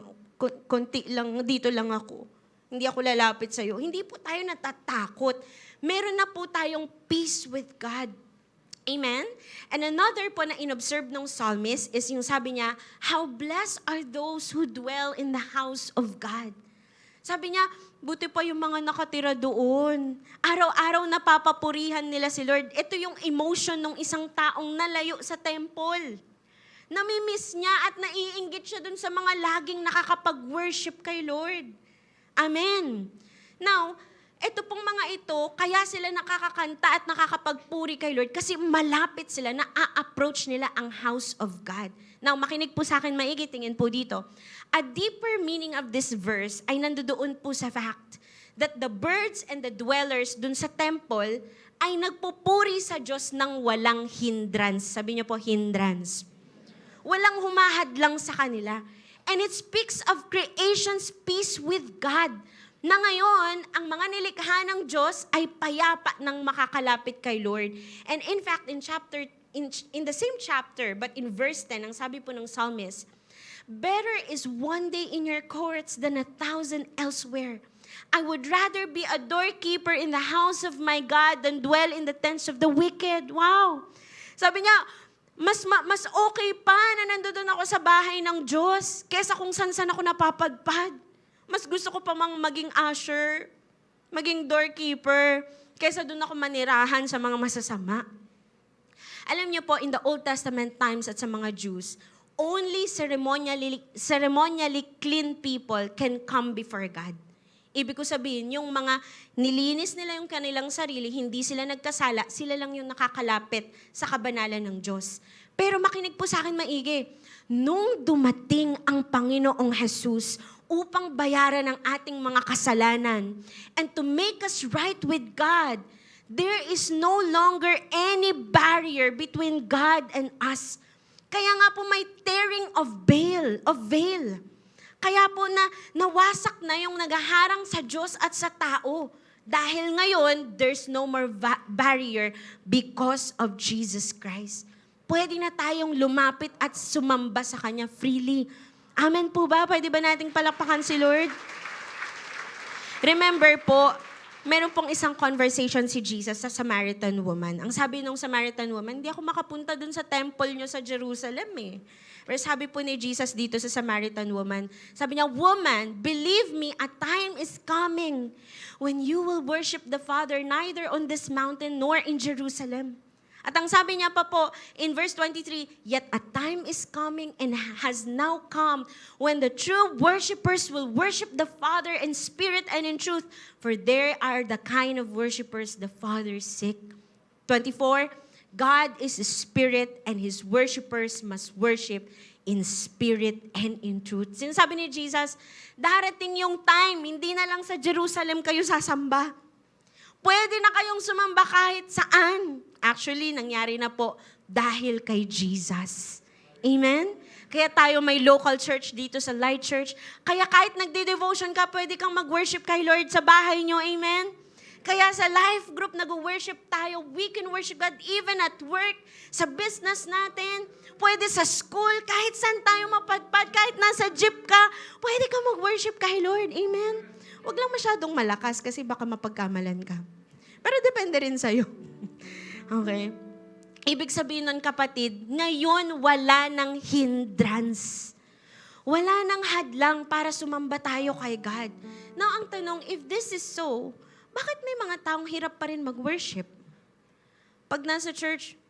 konti lang, dito lang ako. Hindi ako lalapit sa'yo. Hindi po tayo natatakot. Meron na po tayong peace with God. Amen? And another po na inobserve ng psalmist is yung sabi niya, how blessed are those who dwell in the house of God. Sabi niya, buti pa yung mga nakatira doon. Araw-araw napapapurihan nila si Lord. Ito yung emotion ng isang taong nalayo sa temple. Namimiss niya at naiinggit siya dun sa mga laging nakakapag-worship kay Lord. Amen. Now, ito pong mga ito, kaya sila nakakakanta at nakakapagpuri kay Lord kasi malapit sila na a-approach nila ang house of God. Now, makinig po sa akin maigi, tingin po dito. A deeper meaning of this verse ay nandoon po sa fact that the birds and the dwellers dun sa temple ay nagpupuri sa Diyos ng walang hindrance. Sabi niyo po, hindrance. Walang humahadlang sa kanila. And it speaks of creation's peace with God. Na ngayon, ang mga nilikha ng Diyos ay payapa nang makakalapit kay Lord. And in fact, in the same chapter, but in verse 10, ang sabi po ng psalmist, better is one day in your courts than 1,000 elsewhere. I would rather be a doorkeeper in the house of my God than dwell in the tents of the wicked. Wow! Sabi niya, mas okay pa na nandoon ako sa bahay ng Diyos kesa kung saan ako napapadpad. Mas gusto ko pa maging usher, maging doorkeeper, kaysa doon ako manirahan sa mga masasama. Alam niyo po, in the Old Testament times at sa mga Jews, only ceremonially clean people can come before God. Ibig ko sabihin, yung mga nilinis nila yung kanilang sarili, hindi sila nagkasala, sila lang yung nakakalapit sa kabanalan ng Diyos. Pero makinig po sa akin maigi, nung dumating ang Panginoong Jesus upang bayaran ang ating mga kasalanan and to make us right with God, there is no longer any barrier between God and us. Kaya nga po may tearing of veil. Kaya po nawasak na yung nagaharang sa Diyos at sa tao. Dahil ngayon, there's no more barrier because of Jesus Christ. Pwede na tayong lumapit at sumamba sa Kanya freely. Amen po ba? Pwede ba nating palakpakan si Lord? Remember po, meron pong isang conversation si Jesus sa Samaritan woman. Ang sabi ng Samaritan woman, hindi ako makapunta dun sa temple nyo sa Jerusalem eh. Pero sabi po ni Jesus dito sa Samaritan woman, sabi niya, woman, believe me, a time is coming when you will worship the Father neither on this mountain nor in Jerusalem. At ang sabi niya pa po in verse 23, "Yet a time is coming and has now come when the true worshipers will worship the Father in spirit and in truth, for there are the kind of worshipers the Father seek." 24, "God is a spirit and His worshipers must worship in spirit and in truth." Sinasabi ni Jesus, darating yung time, hindi na lang sa Jerusalem kayo sasamba. Pwede na kayong sumamba kahit saan. Actually, nangyari na po dahil kay Jesus. Amen? Kaya tayo may local church dito sa Light Church. Kaya kahit nagde-devotion ka, pwede kang mag-worship kay Lord sa bahay nyo. Amen? Kaya sa life group, nag-worship tayo. We can worship God even at work, sa business natin, pwede sa school, kahit saan tayo mapadpad, kahit nasa jeep ka, pwede ka mag-worship kay Lord. Amen? Huwag lang masyadong malakas kasi baka mapagkamalan ka. Pero depende rin sa'yo. Okay? Ibig sabihin nun, kapatid, ngayon wala ng hindrance. Wala ng hadlang para sumamba tayo kay God. Now, ang tanong, if this is so, bakit may mga taong hirap pa rin mag-worship? Pag nasa church,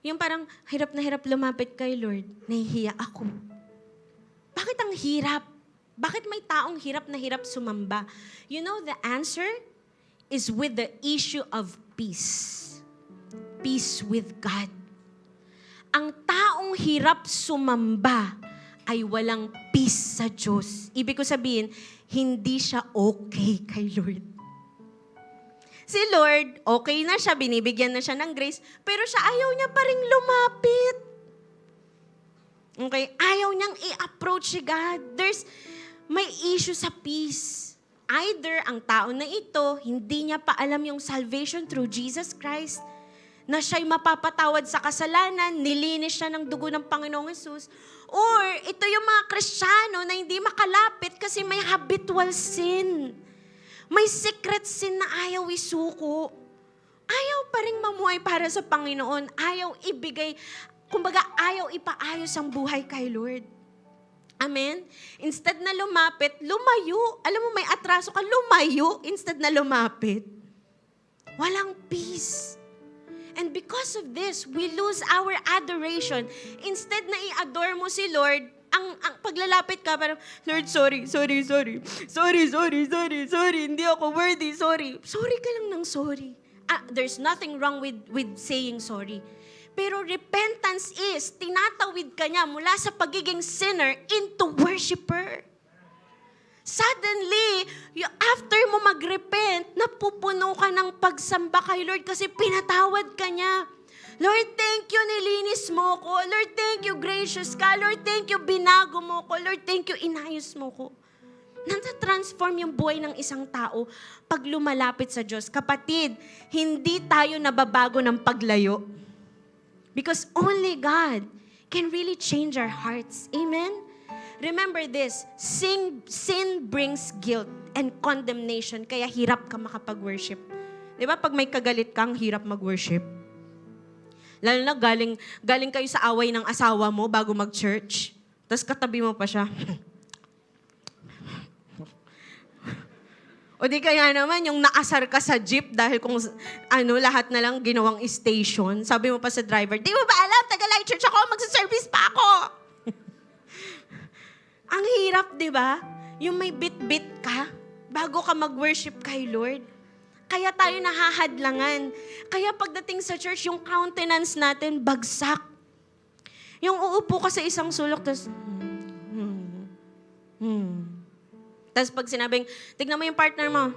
yung parang hirap na hirap lumapit kay Lord, nahihiya ako. Bakit ang hirap? Bakit may taong hirap na hirap sumamba? You know, the answer is with the issue of peace. Peace with God. Ang taong hirap sumamba ay walang peace sa Diyos. Ibig ko sabihin, hindi siya okay kay Lord. Si Lord, okay na siya, binibigyan na siya ng grace, pero siya ayaw niya pa rin lumapit. Okay? Ayaw niyang i-approach si God. May issue sa peace. Either ang tao na ito, hindi niya pa alam yung salvation through Jesus Christ, na siya'y mapapatawad sa kasalanan, nilinis siya ng dugo ng Panginoong Hesus, or ito yung mga Kristiyano na hindi makalapit kasi may habitual sin. May secret sin na ayaw isuko. Ayaw pa rin mamuhay para sa Panginoon. Ayaw ibigay, kumbaga ayaw ipaayos ang buhay kay Lord. Amen? Instead na lumapit, lumayo. Alam mo, may atraso ka, lumayo instead na lumapit. Walang peace. And because of this, we lose our adoration. Instead na i-adore mo si Lord, ang paglalapit ka, parang, Lord, sorry, hindi ako worthy, sorry. Sorry ka lang ng sorry. There's nothing wrong with saying sorry. Pero repentance is, tinatawid ka niya mula sa pagiging sinner into worshiper. Suddenly, after mo mag-repent, napupuno ka ng pagsamba kay Lord kasi pinatawad ka niya. Lord, thank you, nilinis mo ko. Lord, thank you, gracious ka. Lord, thank you, binago mo ko. Lord, thank you, inayos mo ko. Nata-transform yung buhay ng isang tao pag lumalapit sa Diyos. Kapatid, hindi tayo nababago ng paglayo. Because only God can really change our hearts. Amen? Remember this, sin brings guilt and condemnation, kaya hirap ka makapag-worship. Di ba? Pag may kagalit kang, hirap mag-worship. Lalo na galing kayo sa away ng asawa mo bago mag-church. Tapos katabi mo pa siya. O di kaya naman, yung naasar ka sa jeep dahil kung lahat na lang ginawang station. Sabi mo pa sa driver, di mo ba alam, taga-Light Church ako, magsa-service pa ako. Ang hirap, di ba? Yung may bit-bit ka bago ka mag-worship kay Lord. Kaya tayo nahahadlangan. Kaya pagdating sa church, yung countenance natin bagsak. Yung uupo ka sa isang sulok, tapos, Tapos pag sinabing, tignan mo yung partner mo.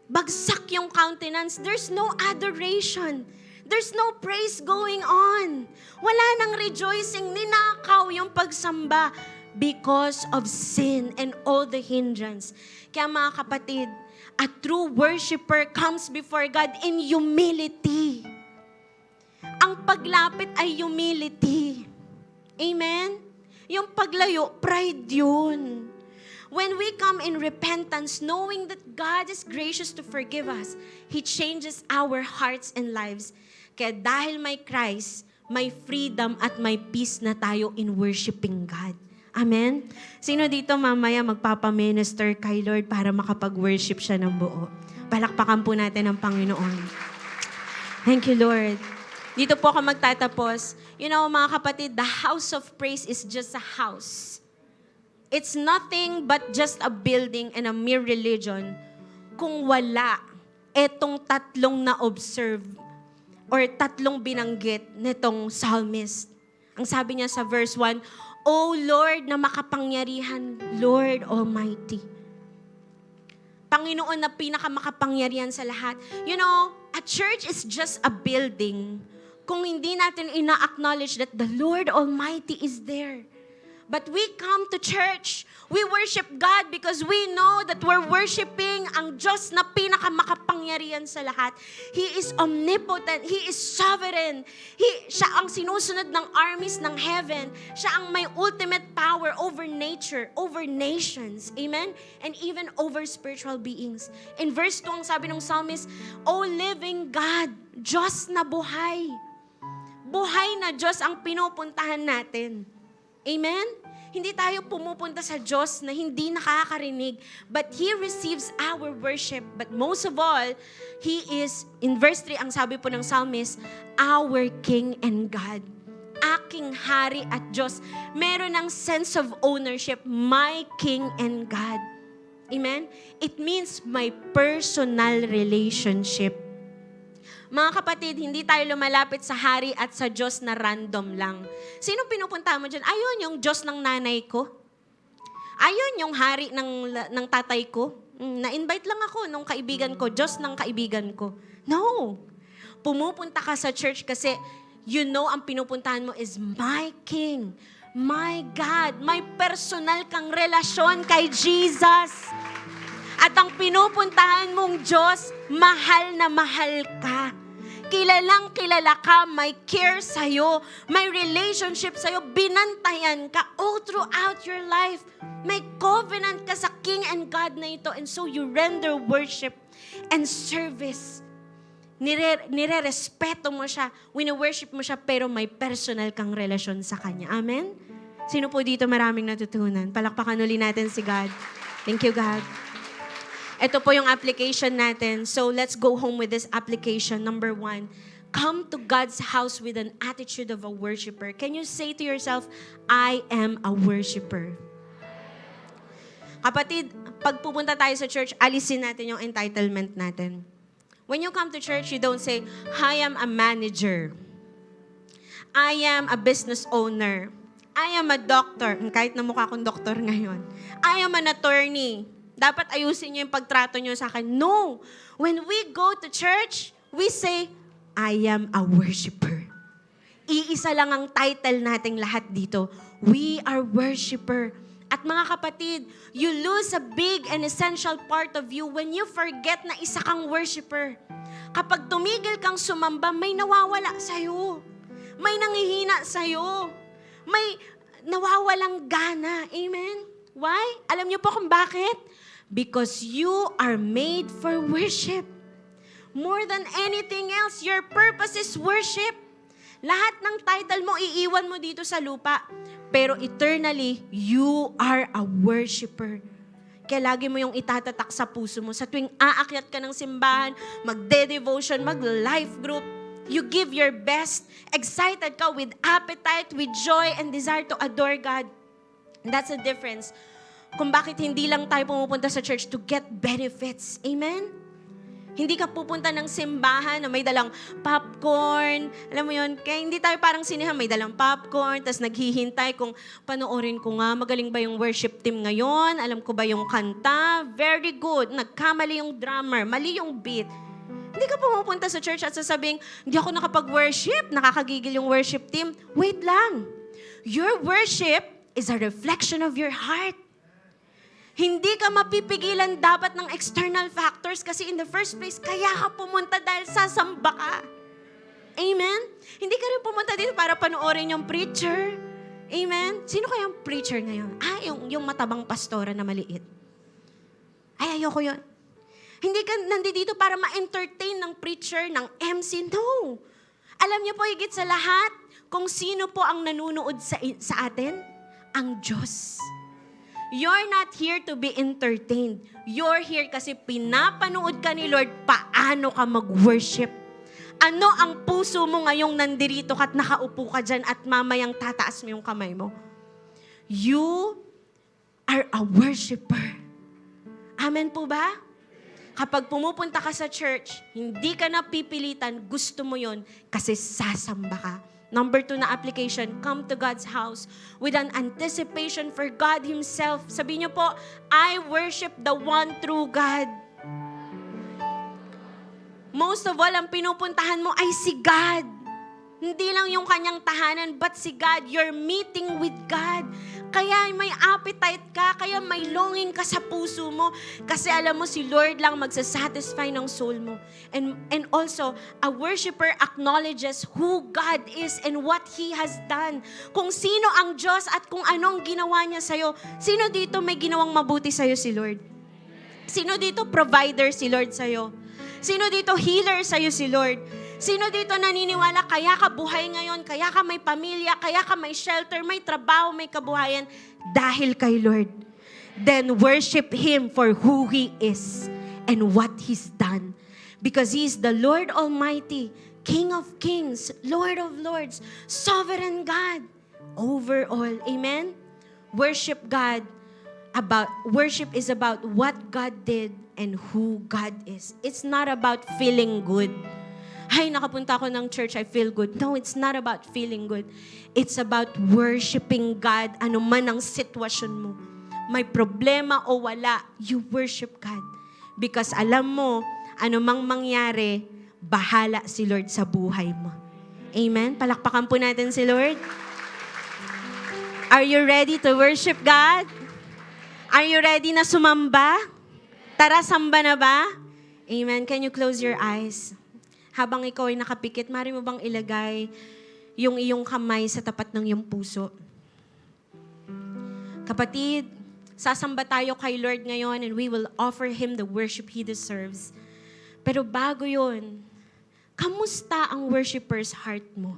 Bagsak yung countenance. There's no adoration. There's no praise going on. Wala nang rejoicing. Ninakaw yung pagsamba because of sin and all the hindrance. Kaya mga kapatid, a true worshiper comes before God in humility. Ang paglapit ay humility. Amen? Yung paglayo, pride yun. When we come in repentance, knowing that God is gracious to forgive us, He changes our hearts and lives. Kaya dahil may Christ, may freedom at may peace na tayo in worshiping God. Amen? Sino dito mamaya magpapaminister kay Lord para makapag-worship siya ng buo? Palakpakan po natin ang Panginoon. Thank you, Lord. Dito po ako magtatapos. You know, mga kapatid, the house of praise is just a house. It's nothing but just a building and a mere religion kung wala etong tatlong na-observe or tatlong binanggit nitong psalmist. Ang sabi niya sa verse 1, O Lord na makapangyarihan, Lord Almighty. Panginoon na pinakamakapangyarihan sa lahat. You know, a church is just a building kung hindi natin ina-acknowledge that the Lord Almighty is there. But we come to church, we worship God because we know that we're worshiping ang Diyos na pinakamakapangyarihan sa lahat. He is omnipotent, He is sovereign. Siya ang sinusunod ng armies ng heaven. Siya ang may ultimate power over nature, over nations. Amen? And even over spiritual beings. In verse 2, ang sabi ng psalmist, O living God, Diyos na buhay. Buhay na Diyos ang pinupuntahan natin. Amen? Hindi tayo pumupunta sa Diyos na hindi nakakarinig, but He receives our worship. But most of all, He is, in verse 3, ang sabi po ng psalmist, our King and God. Aking hari at Diyos. Meron ng sense of ownership, my King and God. Amen? It means my personal relationship. Mga kapatid, hindi tayo lumalapit sa hari at sa Diyos na random lang. Sino pinupunta mo dyan? Ayun yung Diyos ng nanay ko. Ayun yung hari ng tatay ko. Na-invite lang ako nung kaibigan ko, Diyos ng kaibigan ko. No. Pumupunta ka sa church kasi you know ang pinupuntahan mo is my King, my God, may personal kang relasyon kay Jesus. At ang pinupuntahan mong Diyos, mahal na mahal ka. Kilalang kilala ka, may care sa'yo, may relationship sa'yo, binantayan ka all throughout your life. May covenant ka sa King and God na ito, and so you render worship and service. Nire-respeto mo siya, wini-worship mo siya, pero may personal kang relasyon sa Kanya. Amen? Sino po dito maraming natutunan? Palakpakan uli natin si God. Thank you, God. Ito po yung application natin. So let's go home with this application. Number 1, come to God's house with an attitude of a worshiper. Can you say to yourself, I am a worshiper? Kapatid, pag pupunta tayo sa church, alisin natin yung entitlement natin. When you come to church, you don't say, I am a manager. I am a business owner. I am a doctor. Kahit na mukha akong doktor ngayon. I am an attorney. Dapat ayusin niyo yung pagtrato niyo sa akin. No! When we go to church, we say, I am a worshiper. Iisa lang ang title nating lahat dito. We are worshiper. At mga kapatid, you lose a big and essential part of you when you forget na isa kang worshiper. Kapag tumigil kang sumamba, may nawawala sa'yo. May nangihina sa'yo. May nawawalang gana. Amen? Why? Alam niyo po kung bakit? Because you are made for worship. More than anything else, your purpose is worship. Lahat ng title mo, iiwan mo dito sa lupa. Pero eternally, you are a worshiper. Kaya lagi mo yung itatatak sa puso mo. Sa tuwing aakyat ka ng simbahan, magde-devotion, mag-life group, you give your best. Excited ka with appetite, with joy, and desire to adore God. And that's the difference. Kung bakit hindi lang tayo pumupunta sa church to get benefits. Amen? Hindi ka pupunta ng simbahan na may dalang popcorn. Alam mo yun? Kaya hindi tayo parang sinihan, may dalang popcorn, tapos naghihintay kung panoorin ko nga, magaling ba yung worship team ngayon? Alam ko ba yung kanta? Very good. Nagkamali yung drummer, mali yung beat. Hindi ka pumupunta sa church at sasabing, hindi ako nakapag-worship, nakakagigil yung worship team. Wait lang. Your worship is a reflection of your heart. Hindi ka mapipigilan dapat ng external factors kasi in the first place, kaya ka pumunta dahil sasamba ka. Amen? Hindi ka rin pumunta dito para panoorin yung preacher. Amen? Sino kaya yung preacher ngayon? Yung matabang pastora na maliit. Ayoko yun. Hindi ka nandito para ma-entertain ng preacher, ng MC. No. Alam niyo po, higit sa lahat, kung sino po ang nanunood sa atin? ang Diyos. You're not here to be entertained. You're here kasi pinapanood ka ni Lord paano ka mag-worship. Ano ang puso mo ngayong nandirito ka at nakaupo ka dyan at mamayang tataas mo yung kamay mo? You are a worshiper. Amen po ba? Kapag pumupunta ka sa church, hindi ka na pipilitan, gusto mo yon kasi sasamba ka. Number 2 na application, come to God's house with an anticipation for God Himself. Sabihin niyo po, I worship the one true God. Most of all, ang pinupuntahan mo ay si God. Hindi lang yung kanyang tahanan, but si God. You're meeting with God. Kaya may appetite ka, kaya may longing ka sa puso mo. Kasi alam mo, si Lord lang magsasatisfy ng soul mo. And also, a worshiper acknowledges who God is and what He has done. Kung sino ang Diyos at kung anong ginawa niya sa'yo. Sino dito may ginawang mabuti sa'yo si Lord? Sino dito provider si Lord sa'yo? Sino dito healer sa'yo si Lord? Sino dito naniniwala, kaya ka buhay ngayon, kaya ka may pamilya, kaya ka may shelter, may trabaho, may kabuhayan, dahil kay Lord. Then worship Him for who He is and what He's done. Because He is the Lord Almighty, King of Kings, Lord of Lords, Sovereign God, over all. Amen? Worship God. Worship is about what God did and who God is. It's not about feeling good. Ay, nakapunta ako ng church, I feel good. No, it's not about feeling good. It's about worshiping God, ano man ang sitwasyon mo. May problema o wala, you worship God. Because alam mo, ano mang mangyari, bahala si Lord sa buhay mo. Amen? Palakpakan po natin si Lord. Are you ready to worship God? Are you ready na sumamba? Tara, samba na ba? Amen. Can you close your eyes? Habang ikaw ay nakapikit, maaari mo bang ilagay yung iyong kamay sa tapat ng iyong puso? Kapatid, sasamba tayo kay Lord ngayon and we will offer Him the worship He deserves. Pero bago yun, kamusta ang worshiper's heart mo?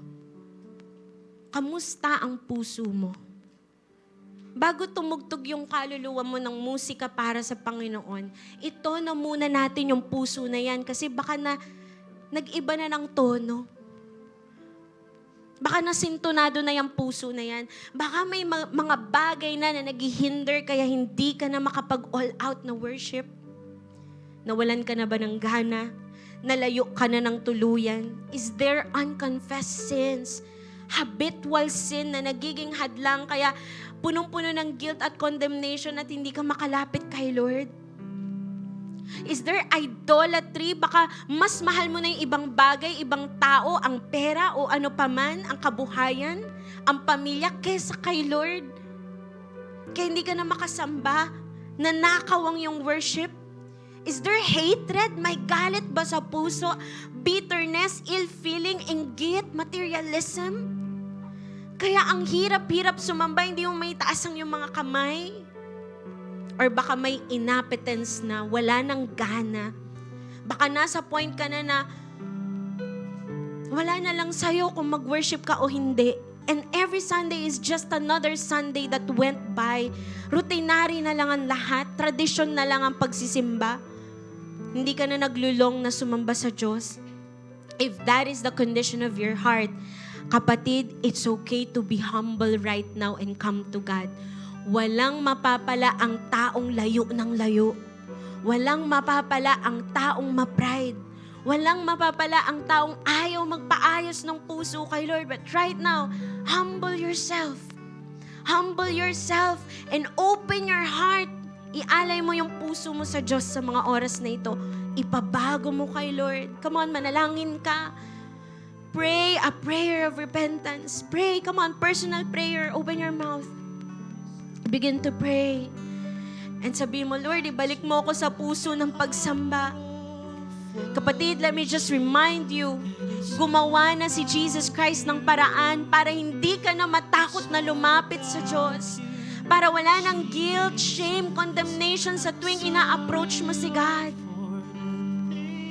Kamusta ang puso mo? Bago tumugtog yung kaluluwa mo ng musika para sa Panginoon, ito na muna natin yung puso na yan kasi baka nag-iba na ng tono. Baka nasintonado na yung puso na yan. Baka may mga bagay na naghihinder kaya hindi ka na makapag-all out na worship. Nawalan ka na ba ng gana? Nalayo ka na ng tuluyan? Is there unconfessed sins? Habitual sin na nagiging hadlang kaya punong-puno ng guilt at condemnation at hindi ka makalapit kay Lord? Is there idolatry? Baka mas mahal mo na yung ibang bagay, ibang tao, ang pera o ano paman, ang kabuhayan, ang pamilya, kesa kay Lord. Kaya hindi ka na makasamba, nanakaw ang yung worship. Is there hatred? May galit ba sa puso? Bitterness, ill feeling, inggit, materialism? Kaya ang hirap-hirap sumamba, hindi mo may taas ang yung mga kamay. Or baka may inappetence na, wala nang gana. Baka nasa point ka na wala na lang sa'yo kung mag-worship ka o hindi. And every Sunday is just another Sunday that went by. Routinary na lang ang lahat. Tradisyon na lang ang pagsisimba. Hindi ka na naglulong na sumamba sa Diyos. If that is the condition of your heart, kapatid, it's okay to be humble right now and come to God. Walang mapapala ang taong layo ng layo. Walang mapapala ang taong ma-pride. Walang mapapala ang taong ayaw magpaayos ng puso kay Lord. But right now, humble yourself. Humble yourself and open your heart. Ialay mo yung puso mo sa Diyos sa mga oras na ito. Ipabago mo kay Lord. Come on, manalangin ka. Pray a prayer of repentance. Pray, come on, personal prayer. Open your mouth. Begin to pray. And sabi mo, Lord, ibalik mo ako sa puso ng pagsamba. Kapatid, let me just remind you, gumawa na si Jesus Christ ng paraan para hindi ka na matakot na lumapit sa Diyos. Para wala ng guilt, shame, condemnation sa tuwing ina-approach mo si God.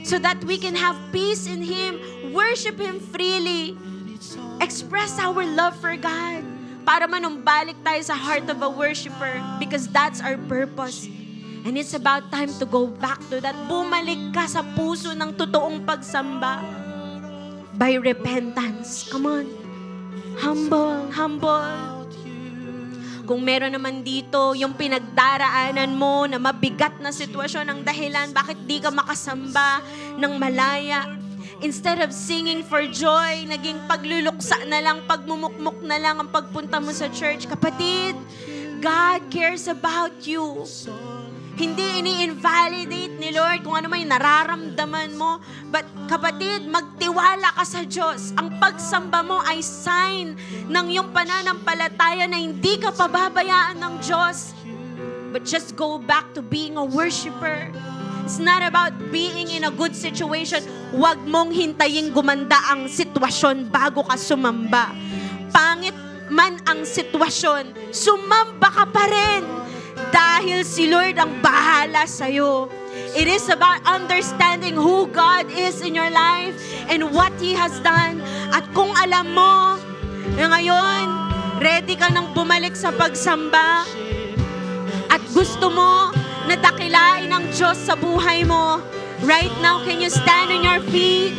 So that we can have peace in Him, worship Him freely, express our love for God. para manumbalik tayo sa heart of a worshiper because that's our purpose. And it's about time to go back to that. Bumalik ka sa puso ng totoong pagsamba by repentance. Come on. Humble, humble. Kung meron naman dito yung pinagdaraanan mo na mabigat na sitwasyon ang dahilan bakit di ka makasamba ng malaya, instead of singing for joy, naging pagluluksa na lang, pagmumukmuk na lang ang pagpunta mo sa church. Kapatid, God cares about you. Hindi ini-invalidate ni Lord kung ano may nararamdaman mo. But kapatid, magtiwala ka sa Diyos. Ang pagsamba mo ay sign ng iyong pananampalataya na hindi ka pababayaan ng Diyos. But just go back to being a worshiper. It's not about being in a good situation. Huwag mong hintayin gumanda ang sitwasyon bago ka sumamba. Pangit man ang sitwasyon, sumamba ka pa rin. Dahil si Lord ang bahala sa'yo. It is about understanding who God is in your life and what He has done. At kung alam mo na ngayon, ready ka nang bumalik sa pagsamba at gusto mo na dakilain ang Diyos sa buhay mo, right now, can you stand on your feet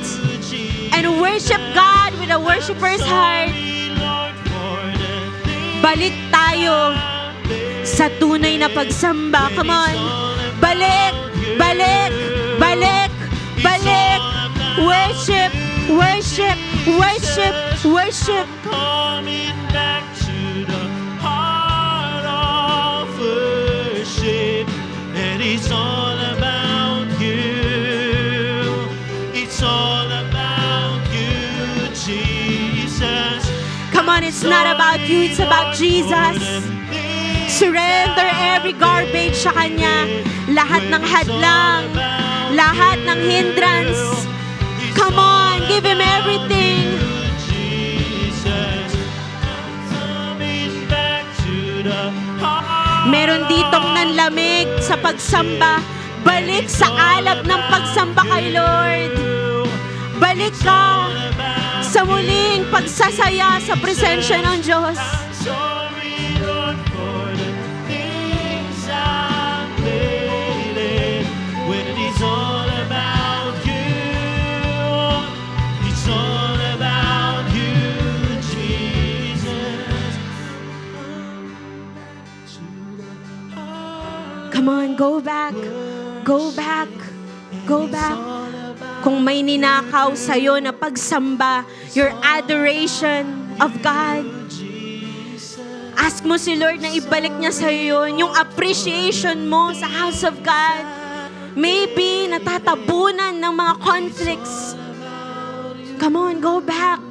and worship God with a worshiper's heart? Balik tayo sa tunay na pagsamba. Come on. Balik, balik, balik, balik. Worship, worship, worship, worship.
Coming back to the heart of worship. And it's all about you. It's all about you, Jesus.
Come on, it's not about you, it's about Jesus. Surrender every garbage sa Kanya. Lahat ng hadlang, lahat ng hindrance. Come on, give Him everything. Meron ditong nanlamig sa pagsamba. Balik sa alab ng pagsamba kay Lord. Balik ka sa muling pagsasaya sa presensya ng Diyos.
Sorry, Lord, for the things I made. When it's all about you, it's all about you, Jesus.
Come on, go back. Go back. Go back. Kung may ninakaw sa'yo na pagsamba, your adoration of God, ask mo si Lord na ibalik niya sa'yo yun, yung appreciation mo sa house of God. Maybe natatabunan ng mga conflicts. Come on, go back.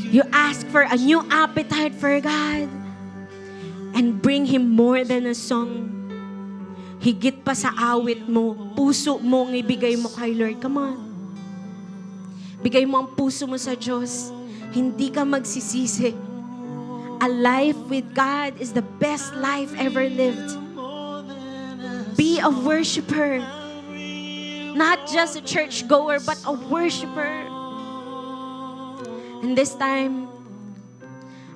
You ask for a new appetite for God and bring Him more than a song. Higit pa sa awit mo, puso mo ang ibigay mo kay Lord. Come on. Bigay mo ang puso mo sa Diyos. Hindi ka magsisisi. A life with God is the best life ever lived. Be a worshiper. Not just a churchgoer, but a worshiper. And this time,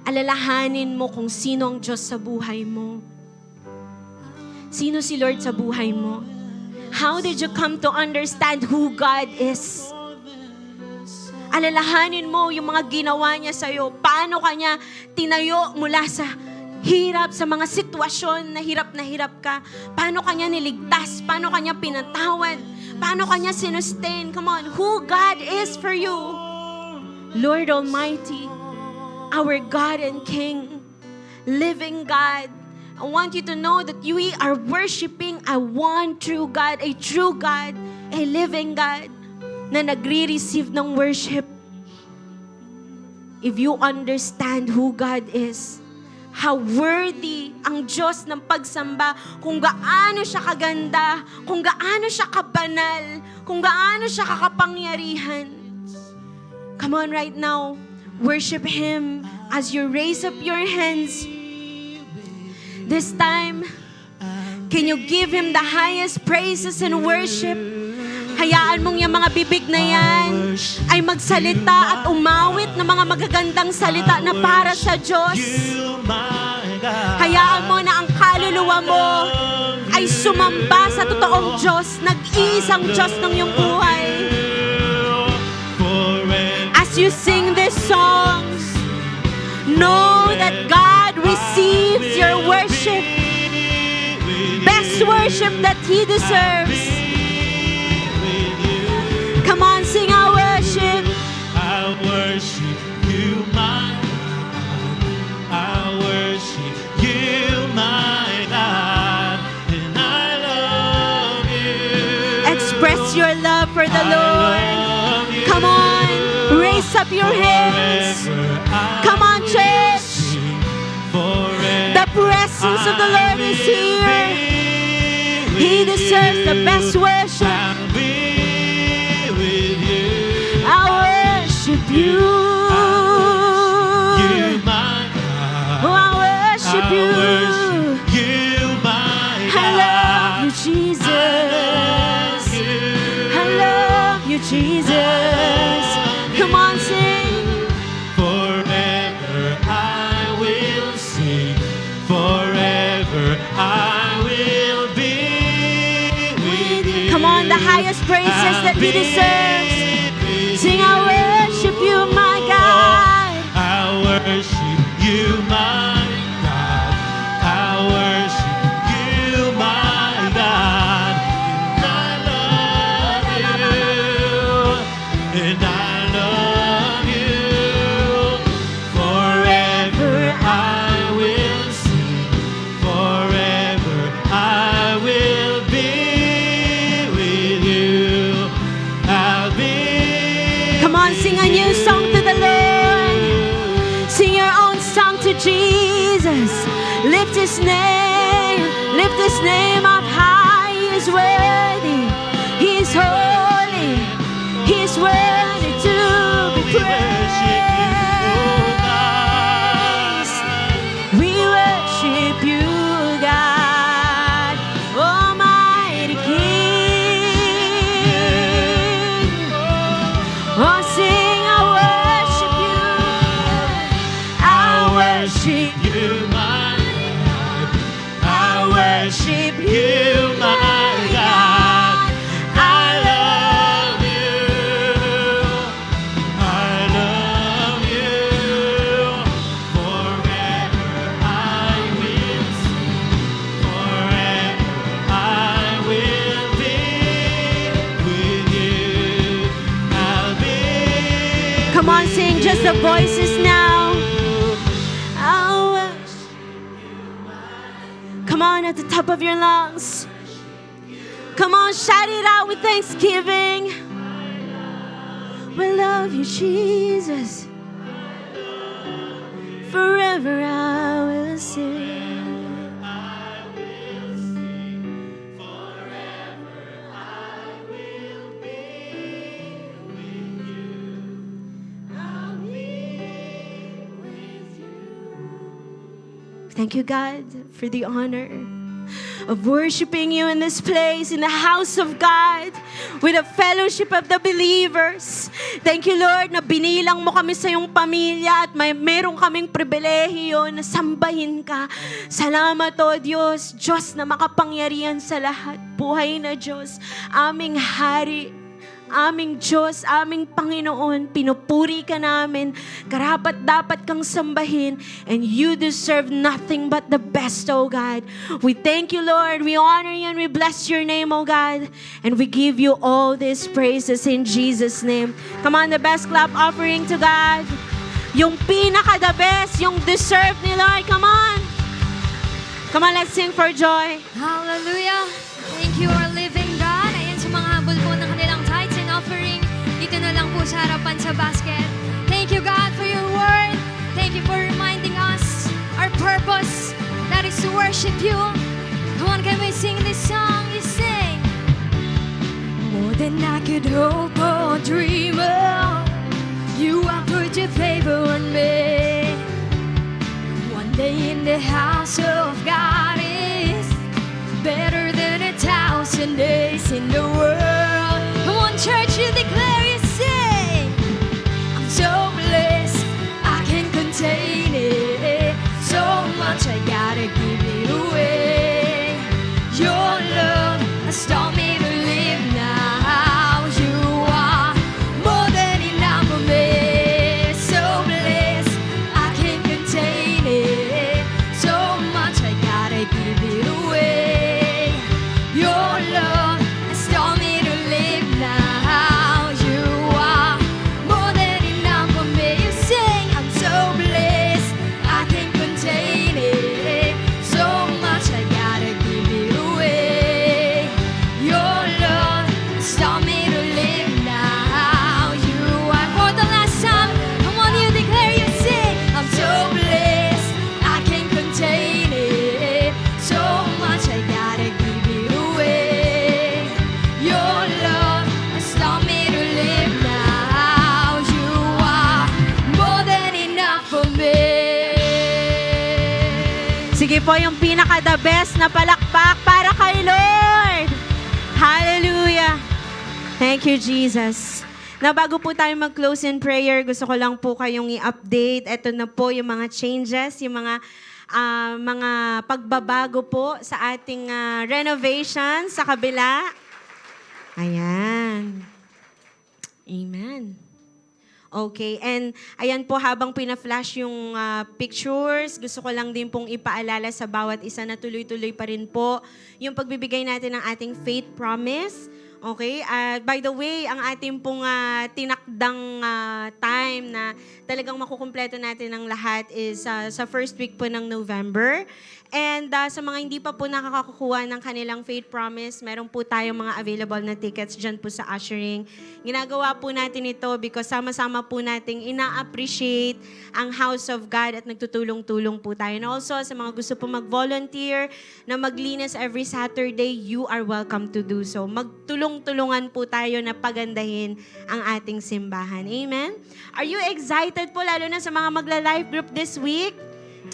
alalahanin mo kung sino ang Diyos sa buhay mo. Sino si Lord sa buhay mo? How did you come to understand who God is? Alalahanin mo yung mga ginawa niya sa'yo. Paano kanya tinayo mula sa hirap, sa mga sitwasyon na hirap ka. Paano kanya niligtas? Paano kanya pinatawad? Paano kanya sinustain? Come on, who God is for you? Lord Almighty, our God and King, living God. I want you to know that we are worshiping a one true God, a true God, a living God na nagre-receive ng worship. If you understand who God is, how worthy ang Diyos ng pagsamba, kung gaano siya kaganda, kung gaano siya kabanal, kung gaano siya kakapangyarihan. Come on right now, worship Him as you raise up your hands. This time, can you give Him the highest praises and worship? Hayaan mong yung mga bibig na yan ay magsalita at umawit ng mga magagandang salita na para sa Diyos.
You, my God.
Hayaan mo na ang kaluluwa mo ay sumamba sa totoong Diyos, nag-iisang Diyos ng iyong buhay.
Forever
As you sing these songs, know that God receives your worship, best worship that He deserves. Come on, sing our worship.
I worship you, my God. I worship you, my God. And I love you.
Express your love for the
I
Lord.
love you.
Come on, raise up your hands.
Forever I
Come on,
will
church.
sing. Forever
The presence of the Lord is
I will
here.
be
He
with
deserves the
you.
best worship.
I'll be with you.
I worship you.
You, my God.
Oh, I worship
I
you.
worship you, my
I love you,
God.
Jesus.
You.
I love you, Jesus. Come on, sing.
Forever I will sing. Forever I will be with you.
Come on, the highest praises that He deserves. Sing, I worship you, my God.
I worship you, my God. I worship you, my God. And I love you. Forever I will sing. Forever I will be with you. I'll be.
Come on, sing a new song to the Lord. Sing your own song to Jesus. Lift His name. Lift His name up high. He is worthy. He is holy. He is worthy to be praised. We worship you, God, Almighty King. Oh, sing, I worship you. I worship
You, my God. I worship you, my God. I love you. I love you. Forever I will sing. Forever I will be with you. I'll be.
Come on, sing just the voices now. I worship. Come on, at the top of your lungs. Come on, shout it out with thanksgiving. We love you, Jesus. Forever I will sing. Thank you, God, for the honor of worshiping you in this place, in the house of God, with the fellowship of the believers. Thank you, Lord, na binilang mo kami sa iyong pamilya at meron kaming pribilehiyo na sambahin ka. Salamat, O Diyos, Diyos na makapangyarihan sa lahat. Buhay na Diyos, aming hari, aming Diyos, aming Panginoon, pinupuri ka namin, karapat dapat kang sambahin, and you deserve nothing but the best, O God. We thank you, Lord, we honor you, and we bless your name, O God, and we give you all these praises in Jesus' name. Come on, the best clap offering to God. Yung pinaka-the best, yung deserve ni Lord, come on. Come on, let's sing for joy.
Hallelujah! Thank you, our living God. Ayan sa mga habol po ng kanilang tithes and offering. Dito na lang po sa harapan sa basket. Thank you, God, for your word. Thank you for reminding us our purpose, that is to worship you. Come on, can we sing this song? You sing. More than I could hope or dream of, you have put your favor on me. One day in the house of God is better than 1,000 days in the world. Come
Sige po, yung pinaka-the best na palakpak para kay Lord. Hallelujah. Thank you, Jesus. Na bago po tayo mag-close in prayer, gusto ko lang po kayong i-update. Ito na po yung mga changes, yung mga pagbabago po sa ating renovation sa kabila. Ayan. Amen. Okay, and ayan po, habang pina-flash yung pictures, gusto ko lang din pong ipaalala sa bawat isa na tuloy-tuloy pa rin po yung pagbibigay natin ng ating faith promise. Okay, by the way, ang ating pong tinakdang time na talagang makukumpleto natin ang lahat is sa first week po ng November. And sa mga hindi pa po nakakakuha ng kanilang faith promise, meron po tayong mga available na tickets dyan po sa ushering. Ginagawa po natin ito because sama-sama po nating ina-appreciate ang House of God at nagtutulong-tulong po tayo. And also, sa mga gusto po mag-volunteer na maglinis every Saturday, you are welcome to do so. Magtulong-tulungan po tayo na pagandahin ang ating simbahan. Amen? Are you excited po, lalo na sa mga magla-life group this week?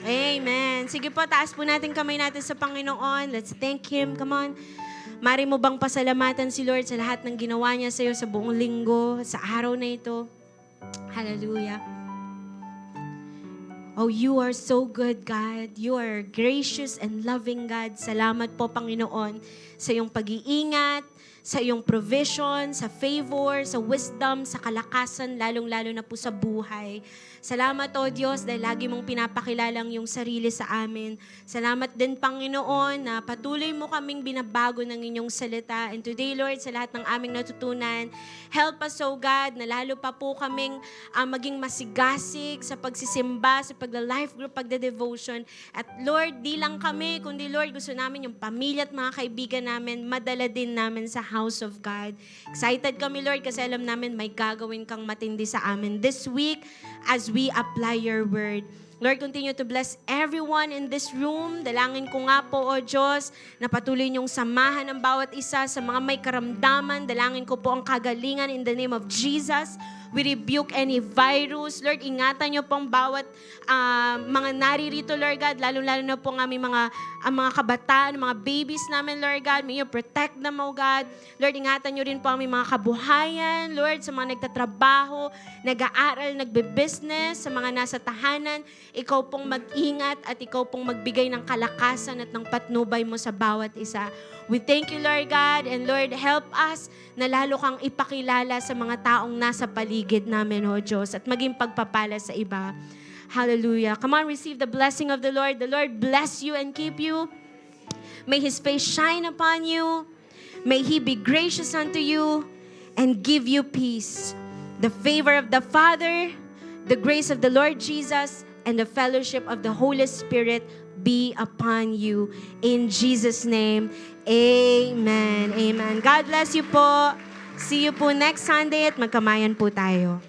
Amen. Sige po, taas po natin kamay natin sa Panginoon. Let's thank Him. Come on. Mari mo bang pasalamatan si Lord sa lahat ng ginawa niya sa iyo sa buong linggo, sa araw na ito? Hallelujah. Oh, you are so good, God. You are gracious and loving, God. Salamat po, Panginoon, sa iyong pag-iingat, sa iyong provision, sa favor, sa wisdom, sa kalakasan, lalong-lalo na po sa buhay. Salamat, O Diyos, dahil lagi mong pinapakilalang yung sarili sa amin. Salamat din, Panginoon, na patuloy mo kaming binabago ng inyong salita. And today, Lord, sa lahat ng aming natutunan, help us, O God, na lalo pa po kaming maging masigasig sa pagsisimba, sa pagla-life group, pagda-devotion. At Lord, di lang kami, kundi Lord, gusto namin yung pamilya at mga kaibigan namin, madala din namin sa house of God. Excited kami, Lord, kasi alam namin may gagawin kang matindi sa amin this week as we apply your word. Lord, continue to bless everyone in this room. Dalangin ko nga po, O Diyos, na patuloy niyong samahan ang bawat isa sa mga may karamdaman. Dalangin ko po ang kagalingan in the name of Jesus. We rebuke any virus. Lord, ingatan niyo pong bawat mga naririto, Lord God, lalo-lalo na po ang aming mga kabataan, mga babies namin, Lord God. May you protect them, O God. Lord, ingatan niyo rin po ang aming mga kabuhayan, Lord, sa mga nagtatrabaho, nag-aaral, nagbe-business, sa mga nasa tahanan. Ikaw pong mag-ingat at ikaw pong magbigay ng kalakasan at ng patnubay mo sa bawat isa. We thank you, Lord God, and Lord, help us na lalo kang ipakilala sa mga taong nasa paligid namin, O Diyos, at maging pagpapala sa iba. Hallelujah. Come on, receive the blessing of the Lord. The Lord bless you and keep you. May His face shine upon you. May He be gracious unto you and give you peace. The favor of the Father, the grace of the Lord Jesus, and the fellowship of the Holy Spirit be upon you. In Jesus' name, amen. Amen. God bless you po. See you po next Sunday at magkamayan po tayo.